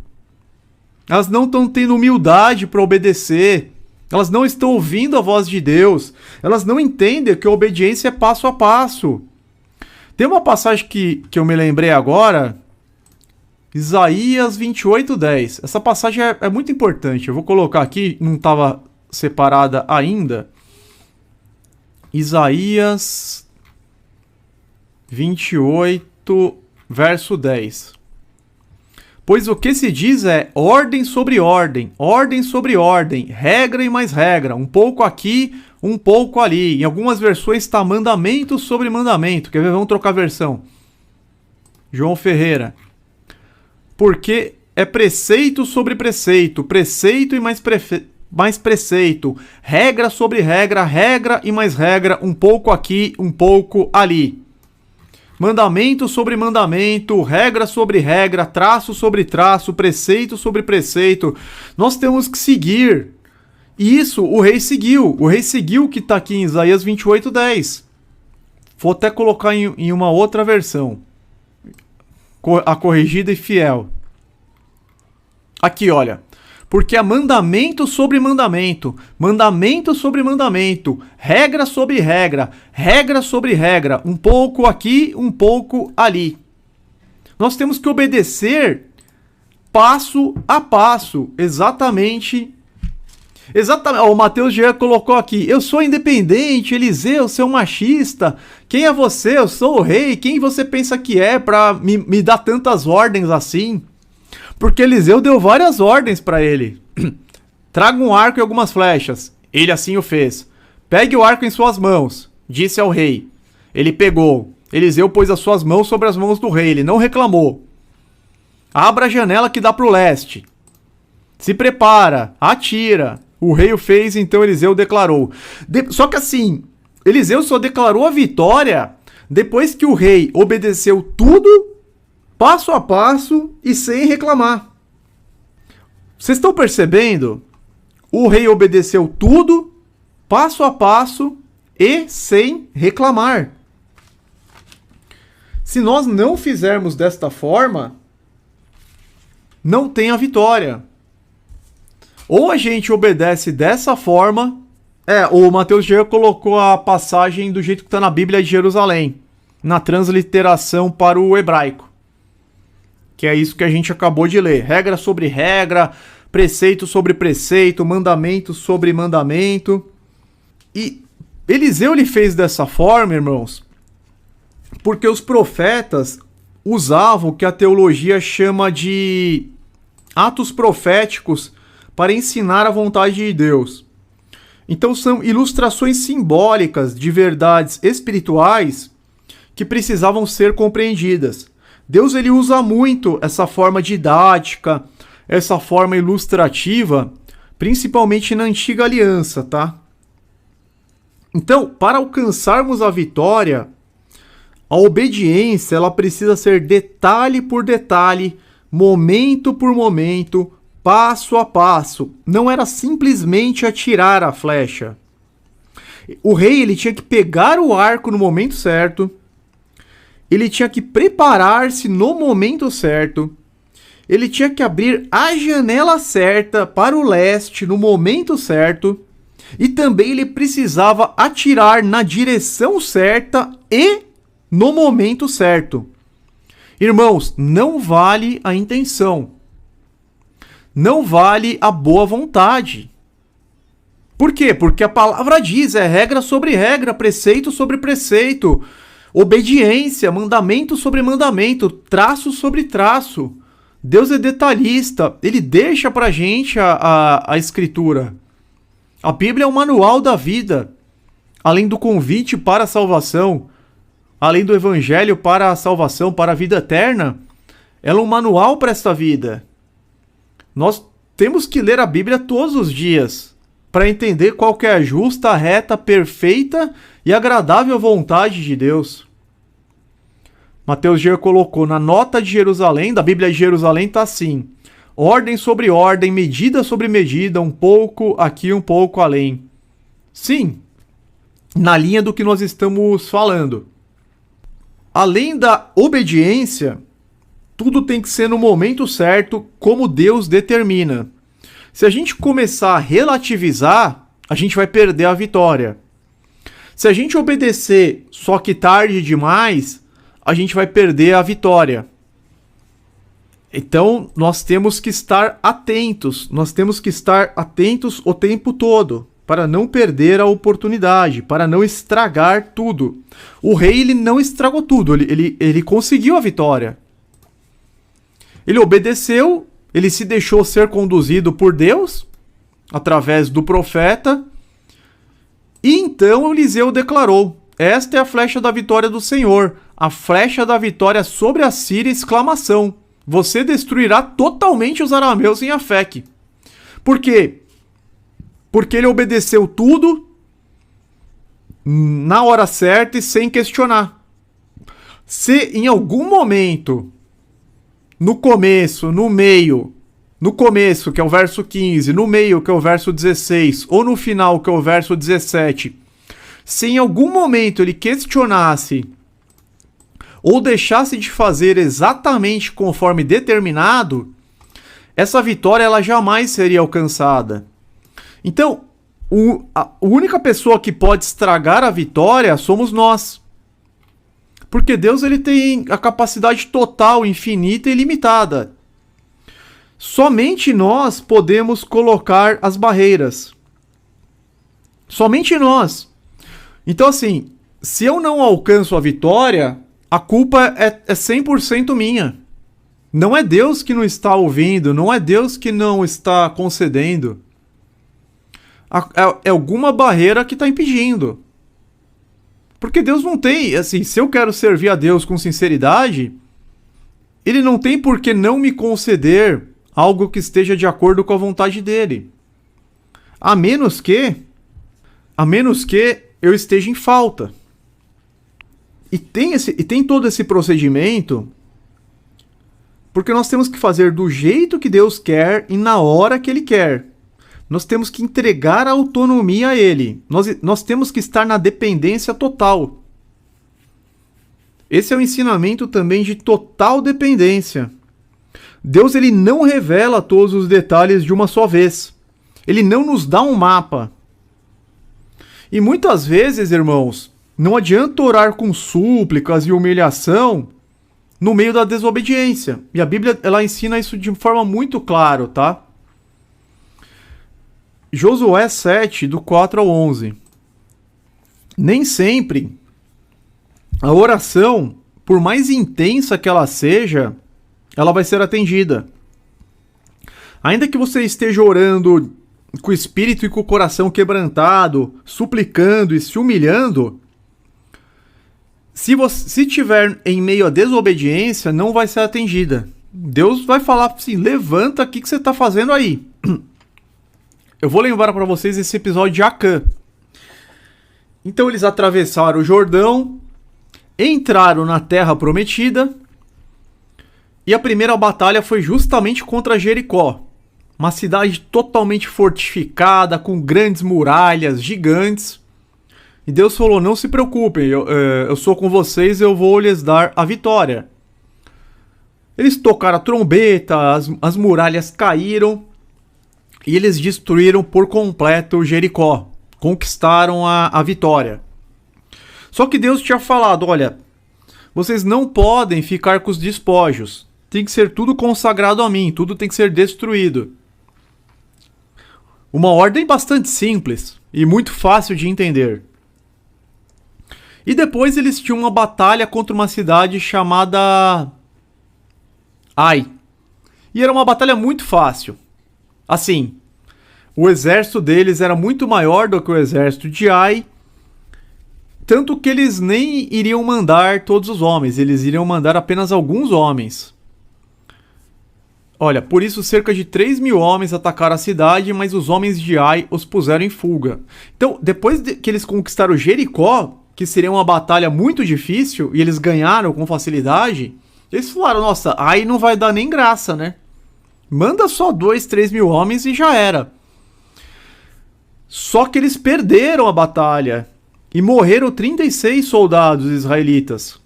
Elas não estão tendo humildade para obedecer. Elas não estão ouvindo a voz de Deus. Elas não entendem que a obediência é passo a passo. Tem uma passagem que eu me lembrei agora. Isaías 28:10. Essa passagem é muito importante. Eu vou colocar aqui, não estava separada ainda. Isaías 28, verso 10. Pois o que se diz é ordem sobre ordem, ordem sobre ordem, regra e mais regra, um pouco aqui, um pouco ali. Em algumas versões está mandamento sobre mandamento. Quer ver? Vamos trocar a versão. João Ferreira. Porque é preceito sobre preceito, preceito e mais preceito, regra sobre regra, regra e mais regra, um pouco aqui, um pouco ali. Mandamento sobre mandamento, regra sobre regra, traço sobre traço, preceito sobre preceito. Nós temos que seguir. E isso o rei seguiu. O rei seguiu o que está aqui em Isaías 28:10. Vou até colocar em uma outra versão. A corrigida e fiel. Aqui, olha. Porque é mandamento sobre mandamento, mandamento sobre mandamento, regra sobre regra, regra sobre regra, um pouco aqui, um pouco ali. Nós temos que obedecer passo a passo, exatamente. O Mateus já colocou aqui, eu sou independente, Eliseu, você é um machista, quem é você? Eu sou o rei, quem você pensa que é para me dar tantas ordens assim? Porque Eliseu deu várias ordens para ele. Traga um arco e algumas flechas. Ele assim o fez. Pegue o arco em suas mãos, disse ao rei. Ele pegou. Eliseu pôs as suas mãos sobre as mãos do rei. Ele não reclamou. Abra a janela que dá para o leste. Se prepara, atira. O rei o fez, então Eliseu declarou. Só que assim, Eliseu só declarou a vitória depois que o rei obedeceu tudo, passo a passo e sem reclamar. Vocês estão percebendo? O rei obedeceu tudo, passo a passo e sem reclamar. Se nós não fizermos desta forma, não tem a vitória. Ou a gente obedece dessa forma. O Mateus G colocou a passagem do jeito que está na Bíblia de Jerusalém, na transliteração para o hebraico. Que é isso que a gente acabou de ler. Regra sobre regra, preceito sobre preceito, mandamento sobre mandamento. E Eliseu ele fez dessa forma, irmãos, porque os profetas usavam o que a teologia chama de atos proféticos para ensinar a vontade de Deus. Então são ilustrações simbólicas de verdades espirituais que precisavam ser compreendidas. Deus ele usa muito essa forma didática, essa forma ilustrativa, principalmente na antiga aliança, tá? Então, para alcançarmos a vitória, a obediência ela precisa ser detalhe por detalhe, momento por momento, passo a passo. Não era simplesmente atirar a flecha. O rei ele tinha que pegar o arco no momento certo, ele tinha que preparar-se no momento certo, ele tinha que abrir a janela certa para o leste no momento certo, e também ele precisava atirar na direção certa e no momento certo. Irmãos, não vale a intenção. Não vale a boa vontade. Por quê? Porque a palavra diz, é regra sobre regra, preceito sobre preceito, obediência, mandamento sobre mandamento, traço sobre traço. Deus é detalhista, ele deixa pra gente a escritura. A Bíblia é o manual da vida, além do convite para a salvação, além do evangelho para a salvação, para a vida eterna, ela é um manual para esta vida. Nós temos que ler a Bíblia todos os dias para entender qual que é a justa, reta, perfeita e agradável vontade de Deus. Mateus G colocou na nota de Jerusalém, da Bíblia de Jerusalém, está assim: ordem sobre ordem, medida sobre medida, um pouco aqui, um pouco além. Sim, na linha do que nós estamos falando. Além da obediência, tudo tem que ser no momento certo, como Deus determina. Se a gente começar a relativizar, a gente vai perder a vitória. Se a gente obedecer só que tarde demais, a gente vai perder a vitória. Então, nós temos que estar atentos. Nós temos que estar atentos o tempo todo, para não perder a oportunidade, para não estragar tudo. O rei ele não estragou tudo, ele conseguiu a vitória. Ele obedeceu, ele se deixou ser conduzido por Deus, através do profeta, e então Eliseu declarou: esta é a flecha da vitória do Senhor, a flecha da vitória sobre a Síria, exclamação. Você destruirá totalmente os arameus em Afeque. Por quê? Porque ele obedeceu tudo na hora certa e sem questionar. Se em algum momento, no começo, no meio, no começo, que é o verso 15, no meio, que é o verso 16, ou no final, que é o verso 17, se em algum momento ele questionasse ou deixasse de fazer exatamente conforme determinado, essa vitória ela jamais seria alcançada. Então, a única pessoa que pode estragar a vitória somos nós. Porque Deus ele tem a capacidade total, infinita e ilimitada. Somente nós podemos colocar as barreiras. Somente nós. Então assim, se eu não alcanço a vitória, a culpa é 100% minha. Não é Deus que não está ouvindo, não é Deus que não está concedendo. É alguma barreira que está impedindo. Porque Deus não tem, assim, se eu quero servir a Deus com sinceridade, Ele não tem por que não me conceder algo que esteja de acordo com a vontade dEle. A menos que eu esteja em falta. E tem todo esse procedimento porque nós temos que fazer do jeito que Deus quer e na hora que Ele quer. Nós temos que entregar a autonomia a Ele. Nós temos que estar na dependência total. Esse é o ensinamento também de total dependência. Deus ele não revela todos os detalhes de uma só vez. Ele não nos dá um mapa. E muitas vezes, irmãos, não adianta orar com súplicas e humilhação no meio da desobediência. E a Bíblia ela ensina isso de forma muito clara, tá? Josué 7, do 4 ao 11. Nem sempre a oração, por mais intensa que ela seja, ela vai ser atendida. Ainda que você esteja orando com o espírito e com o coração quebrantado, suplicando e se humilhando, se estiver em meio à desobediência, não vai ser atendida. Deus vai falar assim, levanta, o que você está fazendo aí? Eu vou lembrar para vocês esse episódio de Acã. Então eles atravessaram o Jordão, entraram na terra prometida, e a primeira batalha foi justamente contra Jericó. Uma cidade totalmente fortificada, com grandes muralhas, gigantes. E Deus falou, não se preocupem, eu sou com vocês, eu vou lhes dar a vitória. Eles tocaram a trombeta, as muralhas caíram, e eles destruíram por completo Jericó. Conquistaram a vitória. Só que Deus tinha falado, olha, vocês não podem ficar com os despojos. Tem que ser tudo consagrado a mim, tudo tem que ser destruído. Uma ordem bastante simples e muito fácil de entender. E depois eles tinham uma batalha contra uma cidade chamada Ai. E era uma batalha muito fácil. Assim, o exército deles era muito maior do que o exército de Ai, tanto que eles nem iriam mandar todos os homens, eles iriam mandar apenas alguns homens. Olha, por isso cerca de 3.000 homens atacaram a cidade, mas os homens de Ai os puseram em fuga. Então, depois que eles conquistaram Jericó, que seria uma batalha muito difícil, e eles ganharam com facilidade, eles falaram, nossa, Ai não vai dar nem graça, né? Manda só 2.000-3.000 homens e já era. Só que eles perderam a batalha e morreram 36 soldados israelitas.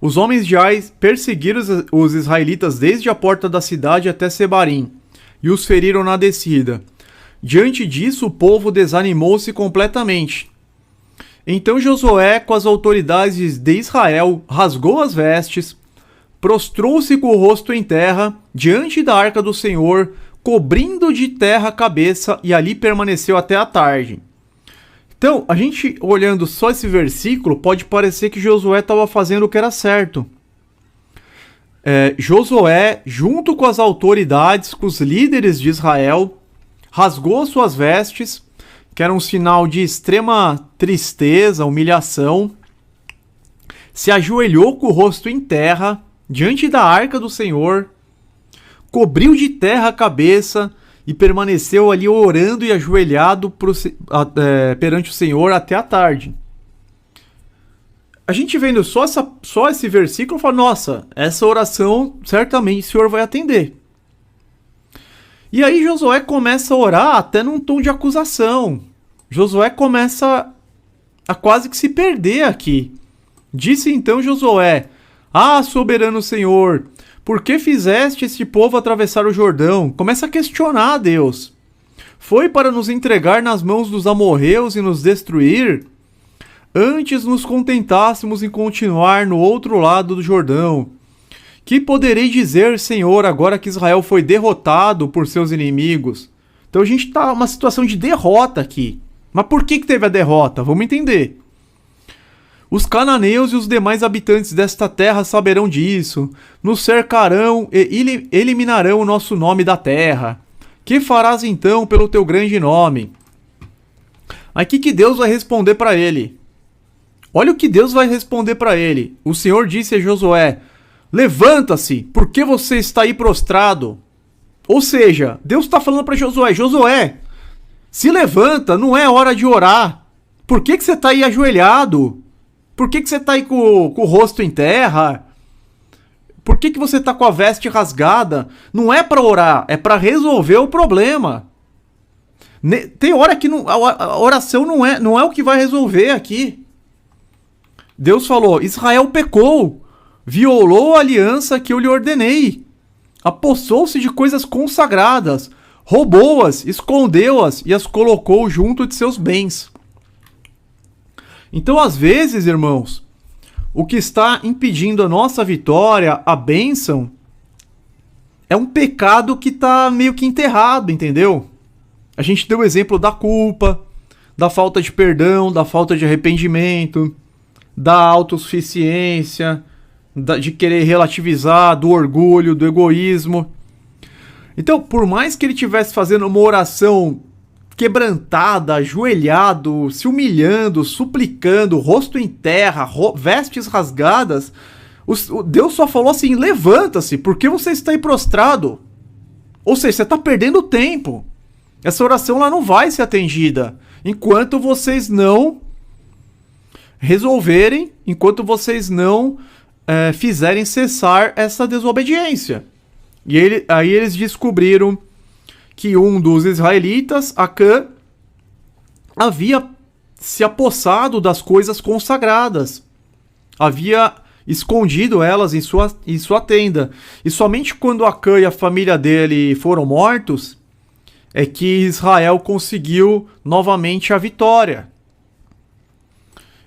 Os homens de Ai perseguiram os israelitas desde a porta da cidade até Sebarim e os feriram na descida. Diante disso, o povo desanimou-se completamente. Então Josué, com as autoridades de Israel, rasgou as vestes, prostrou-se com o rosto em terra diante da arca do Senhor, cobrindo de terra a cabeça, e ali permaneceu até a tarde. Então, a gente olhando só esse versículo, pode parecer que Josué estava fazendo o que era certo. Josué, junto com as autoridades, com os líderes de Israel, rasgou suas vestes, que era um sinal de extrema tristeza, humilhação, se ajoelhou com o rosto em terra, diante da arca do Senhor, cobriu de terra a cabeça e permaneceu ali orando e ajoelhado perante o Senhor até a tarde. A gente vendo só esse versículo fala, nossa, essa oração certamente o Senhor vai atender. E aí Josué começa a orar até num tom de acusação. Josué começa a quase que se perder aqui. Disse então Josué, ah, soberano Senhor, por que fizeste este povo atravessar o Jordão? Começa a questionar a Deus. Foi para nos entregar nas mãos dos amorreus e nos destruir? Antes nos contentássemos em continuar no outro lado do Jordão. Que poderei dizer, Senhor, agora que Israel foi derrotado por seus inimigos? Então a gente está numa situação de derrota aqui. Mas por que teve a derrota? Vamos entender. Os cananeus e os demais habitantes desta terra saberão disso. Nos cercarão e eliminarão o nosso nome da terra. Que farás então pelo teu grande nome? Aqui que Deus vai responder para ele. Olha o que Deus vai responder para ele. O Senhor disse a Josué, levanta-se, por que você está aí prostrado? Ou seja, Deus está falando para Josué: Josué, se levanta, não é hora de orar. Por que você está aí ajoelhado? Por que você está aí com o rosto em terra? Por que você está com a veste rasgada? Não é para orar, é para resolver o problema. Tem hora que a oração não é o que vai resolver aqui. Deus falou: Israel pecou, violou a aliança que eu lhe ordenei, apossou-se de coisas consagradas, roubou-as, escondeu-as e as colocou junto de seus bens. Então, às vezes, irmãos, o que está impedindo a nossa vitória, a bênção, é um pecado que está meio que enterrado, entendeu? A gente deu o exemplo da culpa, da falta de perdão, da falta de arrependimento, da autossuficiência, de querer relativizar, do orgulho, do egoísmo. Então, por mais que ele estivesse fazendo uma oração quebrantada, ajoelhado, se humilhando, suplicando, rosto em terra, vestes rasgadas, Deus só falou assim: levanta-se, porque você está aí prostrado. Ou seja, você está perdendo tempo. Essa oração lá não vai ser atendida enquanto vocês não resolverem, enquanto vocês não fizerem cessar essa desobediência. E aí eles descobriram que um dos israelitas, Acã, havia se apossado das coisas consagradas, havia escondido elas em sua tenda. E somente quando Acã e a família dele foram mortos, é que Israel conseguiu novamente a vitória.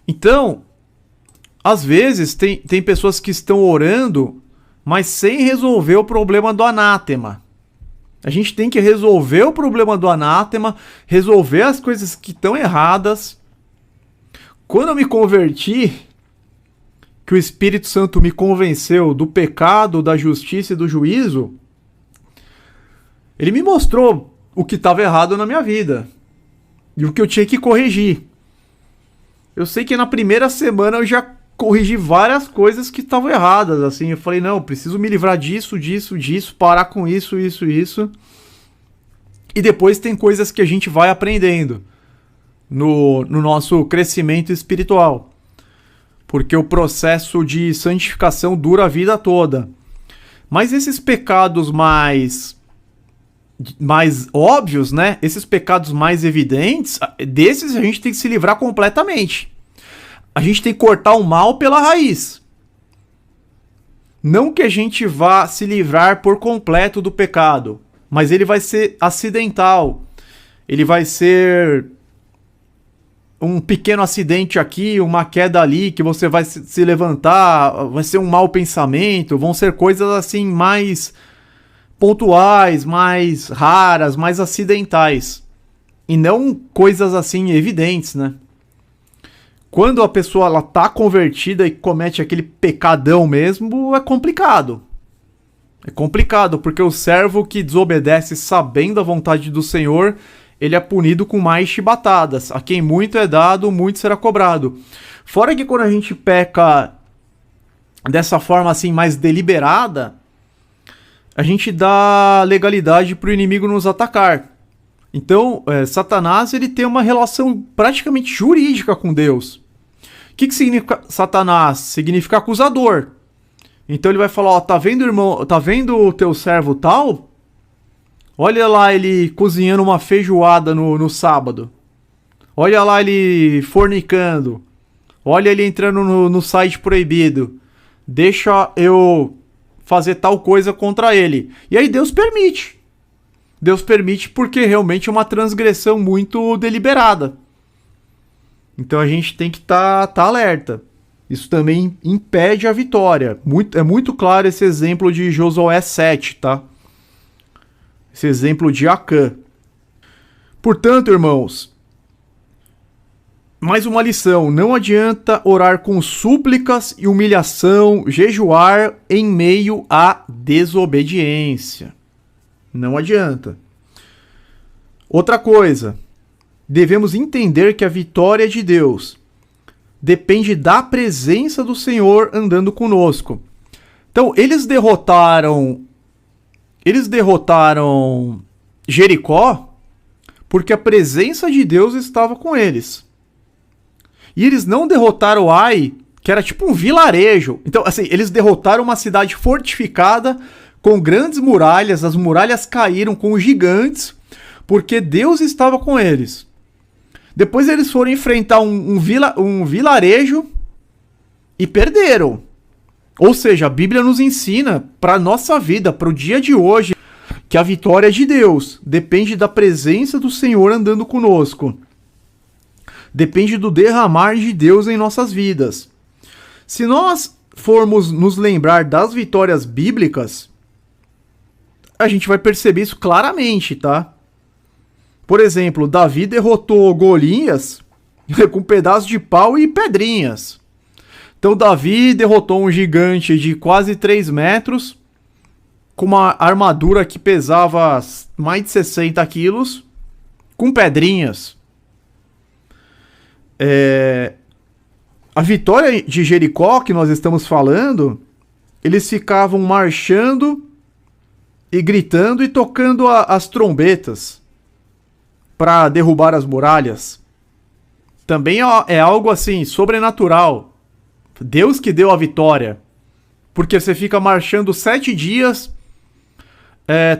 Então, às vezes tem pessoas que estão orando, mas sem resolver o problema do anátema. A gente tem que resolver o problema do anátema, resolver as coisas que estão erradas. Quando eu me converti, que o Espírito Santo me convenceu do pecado, da justiça e do juízo, ele me mostrou o que estava errado na minha vida e o que eu tinha que corrigir. Eu sei que na primeira semana eu já corrigi várias coisas que estavam erradas, assim. Eu falei: não, preciso me livrar disso, parar com isso. E depois tem coisas que a gente vai aprendendo no nosso crescimento espiritual, porque o processo de santificação dura a vida toda. Mas esses pecados mais óbvios, né? Esses pecados mais evidentes, desses a gente tem que se livrar completamente. A gente tem que cortar o mal pela raiz. Não que a gente vá se livrar por completo do pecado, mas ele vai ser acidental. Ele vai ser um pequeno acidente aqui, uma queda ali, que você vai se levantar, vai ser um mau pensamento, vão ser coisas assim mais pontuais, mais raras, mais acidentais. E não coisas assim evidentes, né? Quando a pessoa ela tá convertida e comete aquele pecadão mesmo, é complicado. É complicado, porque o servo que desobedece sabendo a vontade do Senhor, ele é punido com mais chibatadas. A quem muito é dado, muito será cobrado. Fora que quando a gente peca dessa forma assim mais deliberada, a gente dá legalidade para o inimigo nos atacar. Então, Satanás ele tem uma relação praticamente jurídica com Deus. O que significa Satanás? Significa acusador. Então ele vai falar: ó, tá vendo, irmão? Tá vendo o teu servo tal? Olha lá ele cozinhando uma feijoada no sábado. Olha lá ele fornicando. Olha ele entrando no site proibido. Deixa eu fazer tal coisa contra ele. E aí Deus permite. Deus permite porque realmente é uma transgressão muito deliberada. Então a gente tem que tá alerta. Isso também impede a vitória. É muito claro esse exemplo de Josué 7, tá? Esse exemplo de Acã. Portanto, irmãos, mais uma lição. Não adianta orar com súplicas e humilhação, jejuar em meio à desobediência. Não adianta. Outra coisa. Devemos entender que a vitória de Deus depende da presença do Senhor andando conosco. Então, eles derrotaram eles derrotaram Jericó porque a presença de Deus estava com eles. E eles não derrotaram Ai, que era tipo um vilarejo. Então, assim, eles derrotaram uma cidade fortificada com grandes muralhas. As muralhas caíram com gigantes porque Deus estava com eles. Depois eles foram enfrentar um vilarejo e perderam. Ou seja, a Bíblia nos ensina para a nossa vida, para o dia de hoje, que a vitória é de Deus. Depende da presença do Senhor andando conosco. Depende do derramar de Deus em nossas vidas. Se nós formos nos lembrar das vitórias bíblicas, a gente vai perceber isso claramente, tá? Por exemplo, Davi derrotou Golias com pedaços de pau e pedrinhas. Então Davi derrotou um gigante de quase 3 metros, com uma armadura que pesava mais de 60 quilos, com pedrinhas. A vitória de Jericó, que nós estamos falando, eles ficavam marchando e gritando e tocando as trombetas para derrubar as muralhas. Também é algo assim, sobrenatural. Deus que deu a vitória. Porque você fica marchando 7 dias,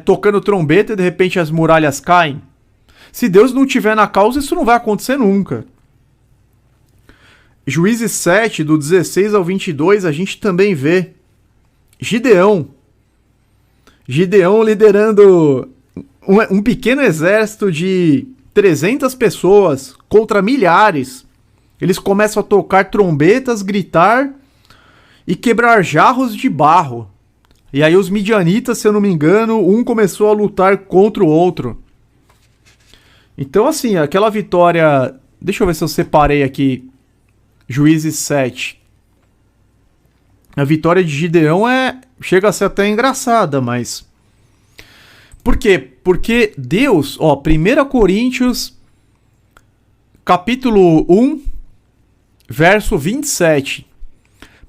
tocando trombeta e de repente as muralhas caem. Se Deus não tiver na causa, isso não vai acontecer nunca. Juízes 7, do 16 ao 22, a gente também vê Gideão liderando um pequeno exército de 300 pessoas contra milhares. Eles começam a tocar trombetas, gritar e quebrar jarros de barro. E aí os midianitas, se eu não me engano, um começou a lutar contra o outro. Então assim, aquela vitória... Deixa eu ver se eu separei aqui. Juízes 7. A vitória de Gideão chega a ser até engraçada, mas... Por quê? Porque Deus, 1 Coríntios, capítulo 1, verso 27.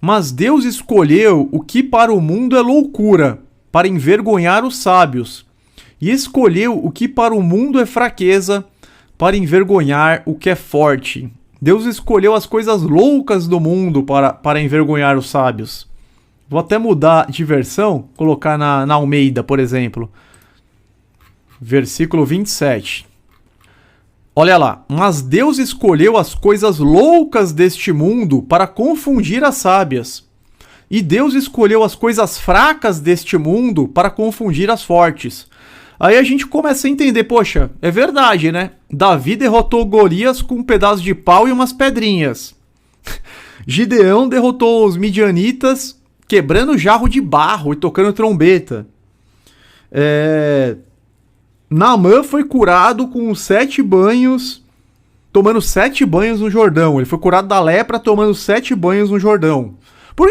Mas Deus escolheu o que para o mundo é loucura, para envergonhar os sábios. E escolheu o que para o mundo é fraqueza, para envergonhar o que é forte. Deus escolheu as coisas loucas do mundo para envergonhar os sábios. Vou até mudar de versão, colocar na Almeida, por exemplo. Versículo 27. Olha lá. Mas Deus escolheu as coisas loucas deste mundo para confundir as sábias. E Deus escolheu as coisas fracas deste mundo para confundir as fortes. Aí a gente começa a entender, poxa, é verdade, né? Davi derrotou Golias com um pedaço de pau e umas pedrinhas. Gideão derrotou os midianitas quebrando jarro de barro e tocando trombeta. Naamã foi curado com 7 banhos, tomando 7 banhos no Jordão. Ele foi curado da lepra tomando 7 banhos no Jordão.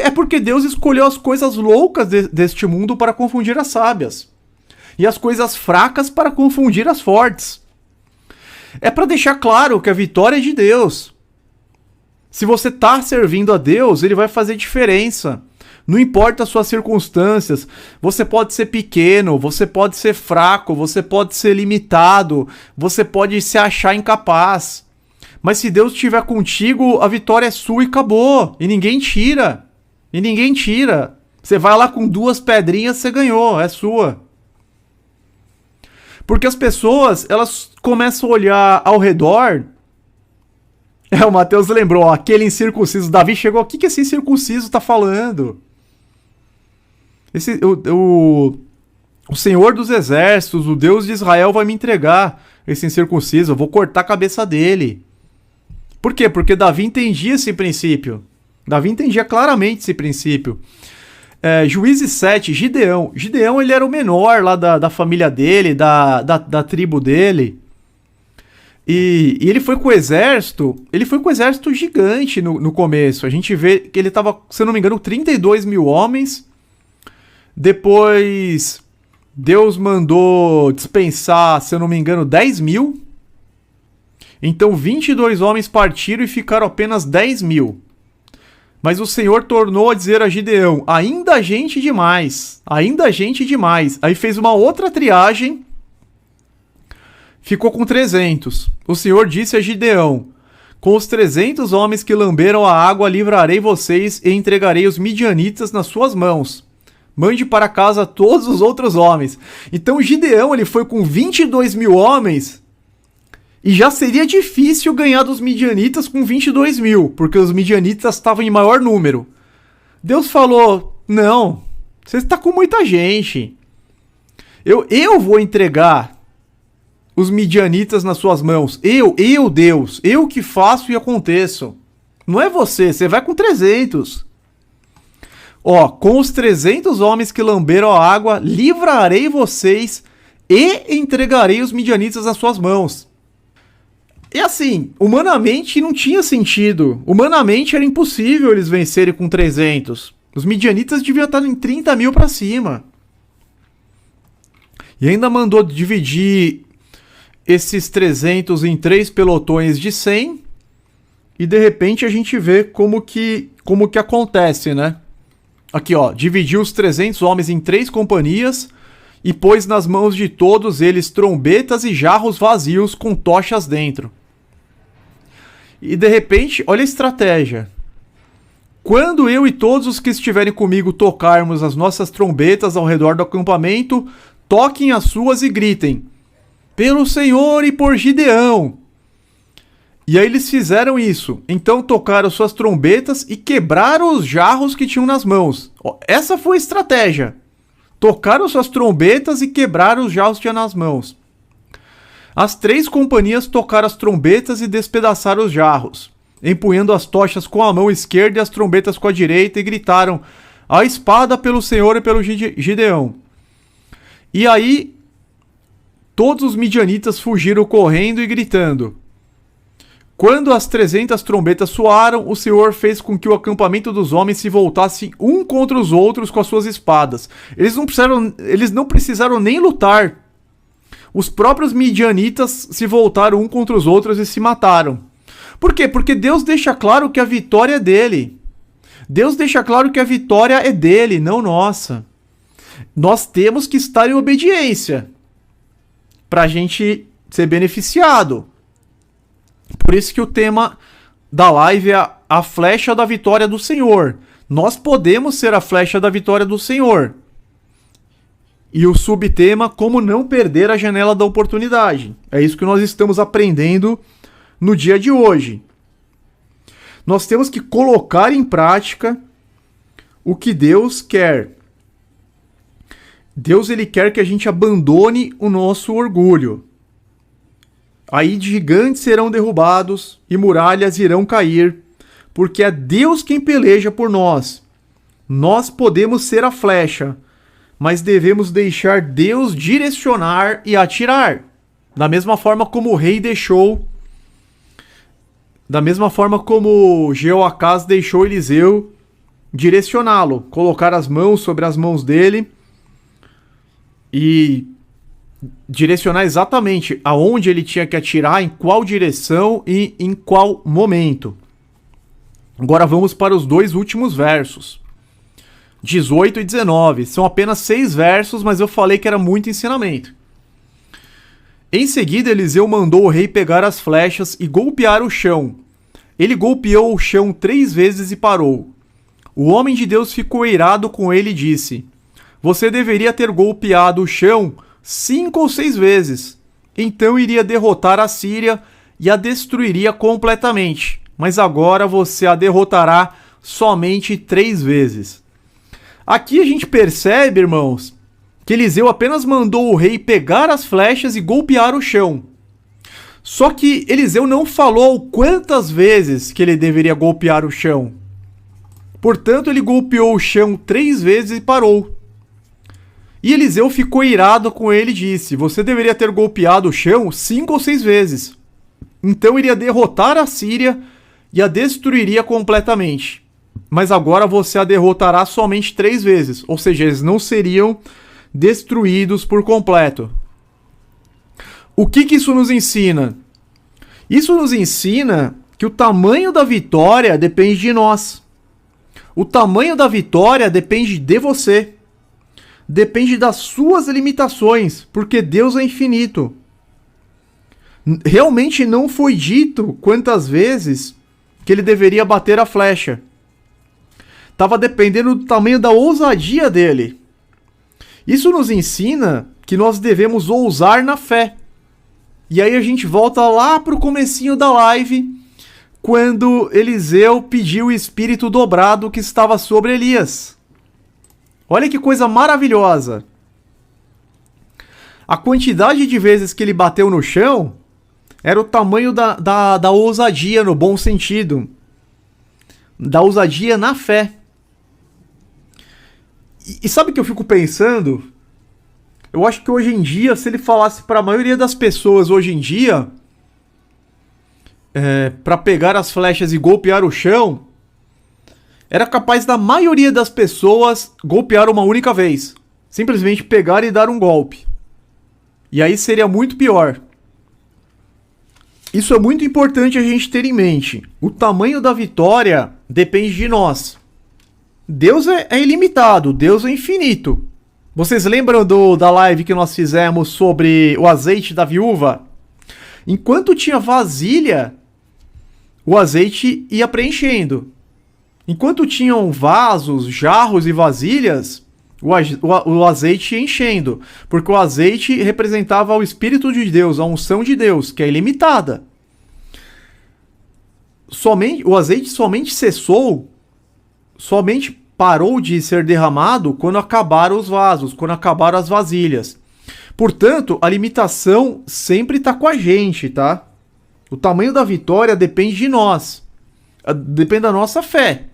É porque Deus escolheu as coisas loucas deste mundo para confundir as sábias. E as coisas fracas para confundir as fortes. É para deixar claro que a vitória é de Deus. Se você está servindo a Deus, Ele vai fazer diferença. Não importa as suas circunstâncias. Você pode ser pequeno, você pode ser fraco, você pode ser limitado, você pode se achar incapaz. Mas se Deus estiver contigo, a vitória é sua e acabou. E ninguém tira. E ninguém tira. Você vai lá com 2 pedrinhas, você ganhou, é sua. Porque as pessoas, elas começam a olhar ao redor. O Mateus lembrou, aquele incircunciso. Davi chegou, o que esse incircunciso tá falando? O Senhor dos Exércitos, o Deus de Israel vai me entregar esse incircunciso. Eu vou cortar a cabeça dele. Por quê? Porque Davi entendia esse princípio. Davi entendia claramente esse princípio. Juízes 7, Gideão. Gideão, ele era o menor lá da família dele, da tribo dele. E ele foi com o exército. Ele foi com o exército gigante no começo. A gente vê que ele estava, se eu não me engano, 32 mil homens. Depois, Deus mandou dispensar, se eu não me engano, 10 mil. Então, 22 homens partiram e ficaram apenas 10 mil. Mas o Senhor tornou a dizer a Gideão: ainda gente demais, ainda gente demais. Aí fez uma outra triagem, ficou com 300. O Senhor disse a Gideão: com os 300 homens que lamberam a água, livrarei vocês e entregarei os midianitas nas suas mãos. Mande para casa todos os outros homens. Então Gideão, ele foi com 22 mil homens, e já seria difícil ganhar dos midianitas com 22 mil, porque os midianitas estavam em maior número. Deus falou: não, você está com muita gente. Eu vou entregar os midianitas nas suas mãos. Eu, Deus, eu que faço e aconteço. Não é você vai com 300. Ó, com os 300 homens que lamberam a água, livrarei vocês e entregarei os midianitas nas suas mãos. E assim, humanamente não tinha sentido. Humanamente era impossível eles vencerem com 300. Os midianitas deviam estar em 30 mil para cima. E ainda mandou dividir esses 300 em 3 pelotões de 100. E de repente a gente vê como que acontece, né? Aqui, ó, dividiu os 300 homens em 3 companhias e pôs nas mãos de todos eles trombetas e jarros vazios com tochas dentro. E de repente, olha a estratégia. Quando eu e todos os que estiverem comigo tocarmos as nossas trombetas ao redor do acampamento, toquem as suas e gritem: pelo Senhor e por Gideão. E aí eles fizeram isso. Então tocaram suas trombetas e quebraram os jarros que tinham nas mãos. Essa foi a estratégia. Tocaram suas trombetas e quebraram os jarros que tinham nas mãos. As 3 companhias tocaram as trombetas e despedaçaram os jarros, empunhando as tochas com a mão esquerda e as trombetas com a direita, e gritaram: a espada pelo Senhor e pelo Gideão. E aí todos os midianitas fugiram correndo e gritando. Quando as 300 trombetas soaram, o Senhor fez com que o acampamento dos homens se voltasse um contra os outros com as suas espadas. Eles não precisaram nem lutar. Os próprios midianitas se voltaram um contra os outros e se mataram. Por quê? Porque Deus deixa claro que a vitória é dele. Deus deixa claro que a vitória é dele, não nossa. Nós temos que estar em obediência para a gente ser beneficiado. Por isso que o tema da live é a flecha da vitória do Senhor. Nós podemos ser a flecha da vitória do Senhor. E o subtema: como não perder a janela da oportunidade. É isso que nós estamos aprendendo no dia de hoje. Nós temos que colocar em prática o que Deus quer. Deus, ele quer que a gente abandone o nosso orgulho. Aí gigantes serão derrubados e muralhas irão cair, porque é Deus quem peleja por nós. Nós podemos ser a flecha, mas devemos deixar Deus direcionar e atirar. Da mesma forma como o rei deixou, da mesma forma como Jeoacás deixou Eliseu direcioná-lo, colocar as mãos sobre as mãos dele e direcionar exatamente aonde ele tinha que atirar, em qual direção e em qual momento. Agora vamos para os 2 últimos versos, 18 e 19. São apenas 6 versos, mas eu falei que era muito ensinamento. Em seguida, Eliseu mandou o rei pegar as flechas e golpear o chão. Ele golpeou o chão 3 vezes e parou. O homem de Deus ficou irado com ele e disse: você deveria ter golpeado o chão 5 ou 6 vezes. Então iria derrotar a Síria e a destruiria completamente. Mas agora você a derrotará somente 3 vezes. Aqui a gente percebe, irmãos, que Eliseu apenas mandou o rei pegar as flechas e golpear o chão. Só que Eliseu não falou quantas vezes que ele deveria golpear o chão. Portanto, ele golpeou o chão 3 vezes e parou. E Eliseu ficou irado com ele e disse: você deveria ter golpeado o chão 5 ou 6 vezes. Então iria derrotar a Síria e a destruiria completamente. Mas agora você a derrotará somente 3 vezes. Ou seja, eles não seriam destruídos por completo. O que isso nos ensina? Isso nos ensina que o tamanho da vitória depende de nós. O tamanho da vitória depende de você. Depende das suas limitações, porque Deus é infinito. Realmente não foi dito quantas vezes que ele deveria bater a flecha. Estava dependendo do tamanho da ousadia dele. Isso nos ensina que nós devemos ousar na fé. E aí a gente volta lá para o comecinho da live, quando Eliseu pediu o espírito dobrado que estava sobre Elias. Olha que coisa maravilhosa. A quantidade de vezes que ele bateu no chão era o tamanho da ousadia, no bom sentido. Da ousadia na fé. E sabe o que eu fico pensando? Eu acho que hoje em dia, se ele falasse para a maioria das pessoas hoje em dia, para pegar as flechas e golpear o chão, era capaz da maioria das pessoas golpear uma única vez. Simplesmente pegar e dar um golpe. E aí seria muito pior. Isso é muito importante a gente ter em mente. O tamanho da vitória depende de nós. Deus é ilimitado, Deus é infinito. Vocês lembram da live que nós fizemos sobre o azeite da viúva? Enquanto tinha vasilha, o azeite ia preenchendo. Enquanto tinham vasos, jarros e vasilhas, o azeite ia enchendo. Porque o azeite representava o Espírito de Deus, a unção de Deus, que é ilimitada. O azeite somente cessou, somente parou de ser derramado quando acabaram os vasos, quando acabaram as vasilhas. Portanto, a limitação sempre está com a gente, tá? O tamanho da vitória depende de nós. Depende da nossa fé.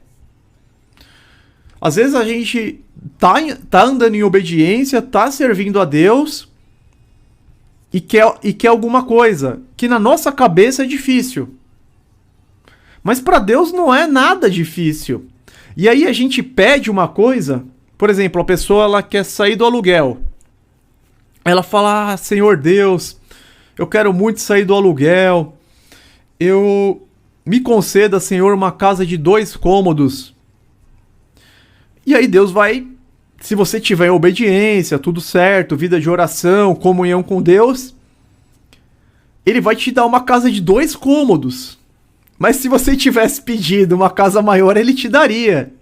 Às vezes a gente tá andando em obediência, tá servindo a Deus e quer alguma coisa que na nossa cabeça é difícil. Mas para Deus não é nada difícil. E aí a gente pede uma coisa, por exemplo, a pessoa ela quer sair do aluguel. Ela fala, Senhor Deus, eu quero muito sair do aluguel. Me conceda, Senhor, uma casa de 2 cômodos. E aí Deus vai, se você tiver em obediência, tudo certo, vida de oração, comunhão com Deus, Ele vai te dar uma casa de 2 cômodos. Mas se você tivesse pedido uma casa maior, Ele te daria.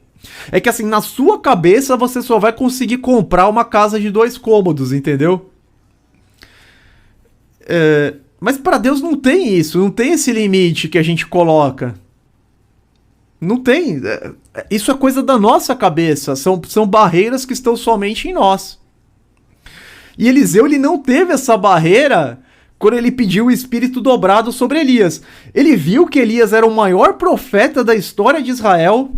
É que assim, na sua cabeça você só vai conseguir comprar uma casa de 2 cômodos, entendeu? Mas para Deus não tem isso, não tem esse limite que a gente coloca. Não tem. Isso é coisa da nossa cabeça. São barreiras que estão somente em nós. E Eliseu, ele não teve essa barreira quando ele pediu o espírito dobrado sobre Elias. Ele viu que Elias era o maior profeta da história de Israel,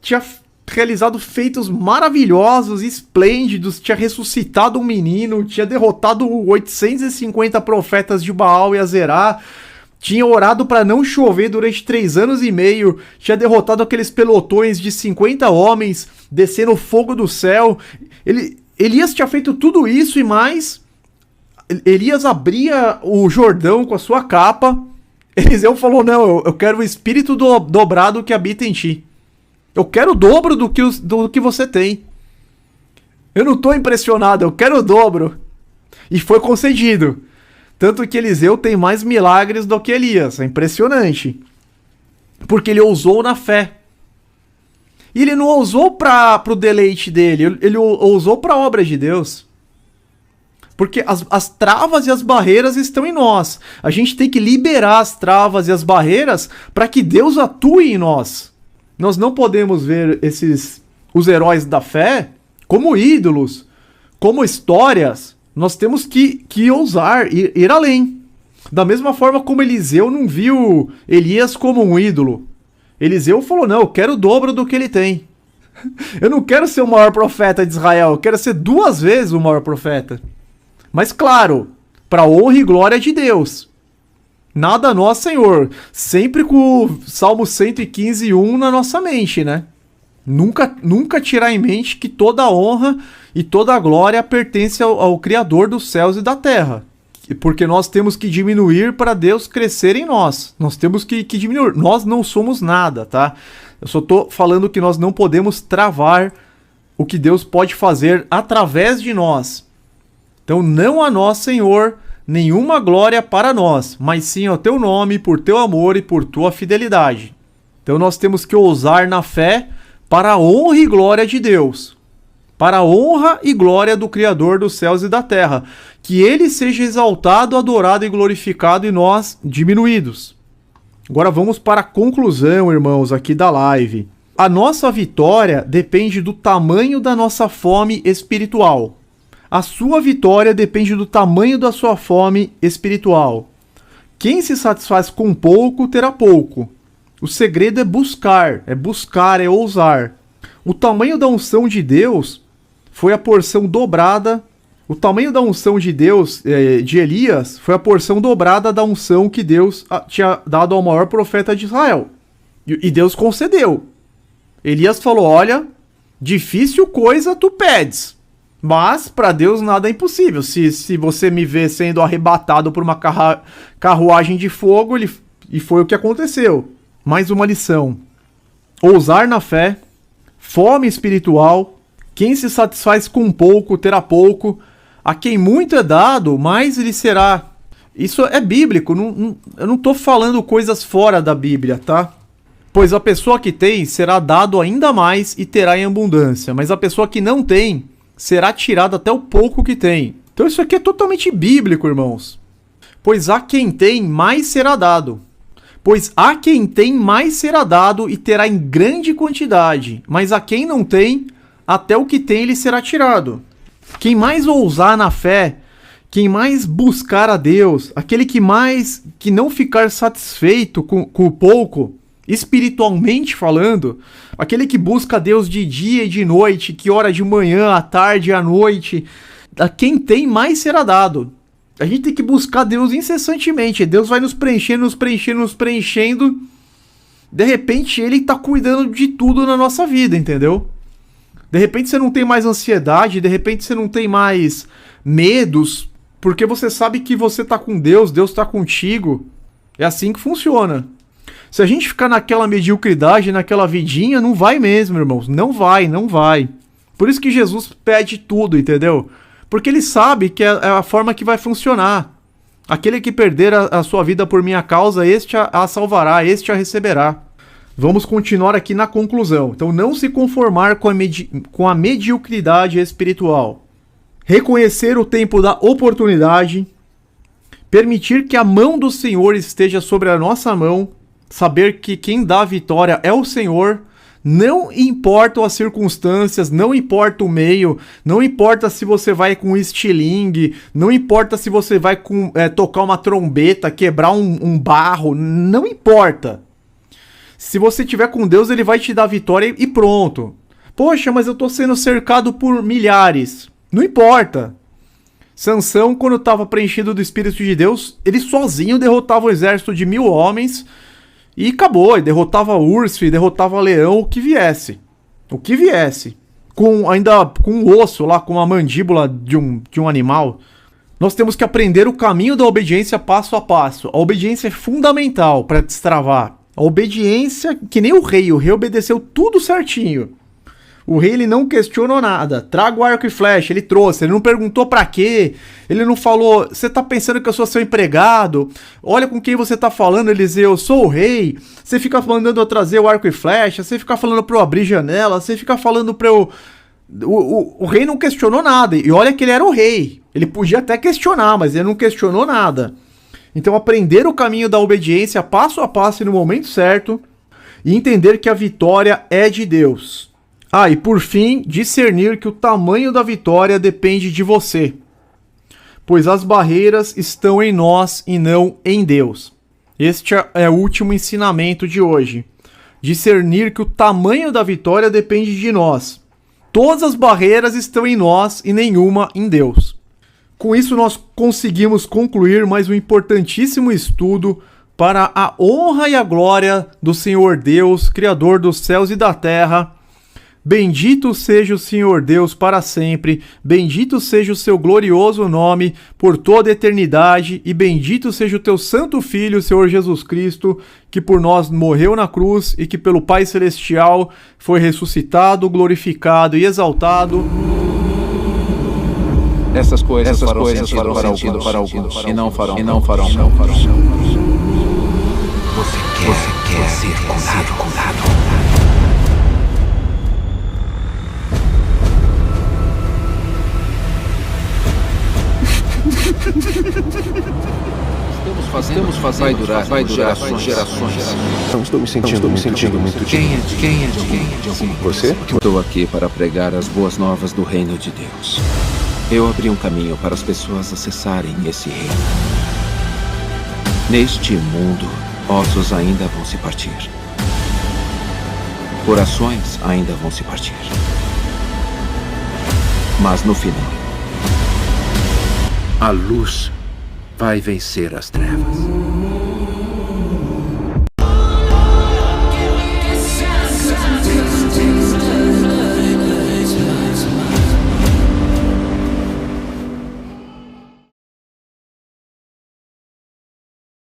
tinha realizado feitos maravilhosos, esplêndidos, tinha ressuscitado um menino, tinha derrotado 850 profetas de Baal e Azerá, tinha orado para não chover durante 3 anos e meio, tinha derrotado aqueles pelotões de 50 homens, descendo fogo do céu. Elias tinha feito tudo isso e mais. Elias abria o Jordão com a sua capa. Eliseu falou, não, eu quero o espírito dobrado que habita em ti. Eu quero o dobro do que você tem. Eu não estou impressionado, eu quero o dobro. E foi concedido. Tanto que Eliseu tem mais milagres do que Elias. É impressionante. Porque ele ousou na fé. E ele não ousou para o deleite dele. Ele ousou para a obra de Deus. Porque as travas e as barreiras estão em nós. A gente tem que liberar as travas e as barreiras para que Deus atue em nós. Nós não podemos ver os heróis da fé como ídolos, como histórias. Nós temos que ousar, ir além. Da mesma forma como Eliseu não viu Elias como um ídolo. Eliseu falou, não, eu quero o dobro do que ele tem. Eu não quero ser o maior profeta de Israel, eu quero ser 2 vezes o maior profeta. Mas claro, para honra e glória de Deus. Nada a nós, Senhor. Sempre com o Salmo 115:1 na nossa mente, né? Nunca tirar em mente que toda a honra e toda a glória pertence ao Criador dos céus e da terra. porque nós temos que diminuir para Deus crescer em nós. Nós temos que diminuir. Nós não somos nada, tá? Eu só tô falando que nós não podemos travar o que Deus pode fazer através de nós. Então, não a nós, Senhor, nenhuma glória para nós, mas sim ao teu nome, por teu amor e por tua fidelidade. Então, nós temos que ousar na fé para a honra e glória de Deus. Para a honra e glória do Criador dos céus e da terra. Que Ele seja exaltado, adorado e glorificado e nós diminuídos. Agora vamos para a conclusão, irmãos, aqui da live. A nossa vitória depende do tamanho da nossa fome espiritual. A sua vitória depende do tamanho da sua fome espiritual. Quem se satisfaz com pouco, terá pouco. O segredo é buscar, é ousar. O tamanho da unção de Deus foi a porção dobrada. O tamanho da unção de Deus, de Elias, foi a porção dobrada da unção que Deus tinha dado ao maior profeta de Israel. E Deus concedeu. Elias falou, olha, difícil coisa tu pedes, mas para Deus nada é impossível. Se você me vê sendo arrebatado por uma carruagem de fogo, e foi o que aconteceu. Mais uma lição. Ousar na fé, fome espiritual, quem se satisfaz com pouco, terá pouco. A quem muito é dado, mais lhe será. Isso é bíblico, eu não estou falando coisas fora da Bíblia, tá? Pois a pessoa que tem será dado ainda mais e terá em abundância, mas a pessoa que não tem será tirada até o pouco que tem. Então isso aqui é totalmente bíblico, irmãos. Pois a quem tem, mais será dado. Pois a quem tem, mais será dado e terá em grande quantidade, mas a quem não tem, até o que tem lhe será tirado. Quem mais ousar na fé, quem mais buscar a Deus, aquele que não ficar satisfeito com o pouco, espiritualmente falando, aquele que busca a Deus de dia e de noite, que ora de manhã, à tarde e à noite, a quem tem mais será dado. A gente tem que buscar Deus incessantemente, Deus vai nos preenchendo, de repente Ele está cuidando de tudo na nossa vida, entendeu? De repente você não tem mais ansiedade, de repente você não tem mais medos, porque você sabe que você está com Deus, Deus está contigo. É assim que funciona. Se a gente ficar naquela mediocridade, naquela vidinha, não vai mesmo, irmãos. Não vai. Por isso que Jesus pede tudo, entendeu? Porque Ele sabe que é a forma que vai funcionar. Aquele que perder a sua vida por minha causa, este a salvará, este a receberá. Vamos continuar aqui na conclusão. Então, não se conformar com a mediocridade espiritual. Reconhecer o tempo da oportunidade. Permitir que a mão do Senhor esteja sobre a nossa mão. Saber que quem dá a vitória é o Senhor. Não importam as circunstâncias, não importa o meio, não importa se você vai com estilingue, não importa se você vai tocar uma trombeta, quebrar um barro, não importa. Se você estiver com Deus, Ele vai te dar a vitória e pronto. Poxa, mas eu estou sendo cercado por milhares. Não importa. Sansão, quando estava preenchido do Espírito de Deus, ele sozinho derrotava o exército de 1000 homens e acabou. E derrotava urso, e derrotava leão, o que viesse. Ainda com um osso lá, com a mandíbula de um animal. Nós temos que aprender o caminho da obediência passo a passo. A obediência é fundamental para destravar. A obediência, que nem o rei obedeceu tudo certinho. O rei, ele não questionou nada. Traga o arco e flecha, ele trouxe. Ele não perguntou pra quê. Ele não falou, você tá pensando que eu sou seu empregado? Olha com quem você tá falando, Eliseu. Eu sou o rei. Você fica mandando eu trazer o arco e flecha. Você fica falando pra eu abrir janela. Você fica falando pra eu... O rei não questionou nada. E olha que ele era o rei. Ele podia até questionar, mas ele não questionou nada. Então, aprender o caminho da obediência passo a passo e no momento certo. E entender que a vitória é de Deus. E por fim, discernir que o tamanho da vitória depende de você. Pois as barreiras estão em nós e não em Deus. Este é o último ensinamento de hoje. Discernir que o tamanho da vitória depende de nós. Todas as barreiras estão em nós e nenhuma em Deus. Com isso, nós conseguimos concluir mais um importantíssimo estudo para a honra e a glória do Senhor Deus, Criador dos céus e da terra, Bendito seja o Senhor Deus para sempre, bendito seja o seu glorioso nome por toda a eternidade, e bendito seja o teu santo Filho, Senhor Jesus Cristo, que por nós morreu na cruz e que pelo Pai Celestial foi ressuscitado, glorificado e exaltado. Essas coisas farão sentido para alguns e não farão. Você quer ser curado. Estamos fazendo. Vai durar gerações. Não estou me sentindo muito Quem é de alguma Você? Estou aqui para pregar as boas novas do reino de Deus. Eu abri um caminho para as pessoas acessarem esse reino. Neste mundo, ossos ainda vão se partir. Corações ainda vão se partir. Mas no final, a luz vai vencer as trevas.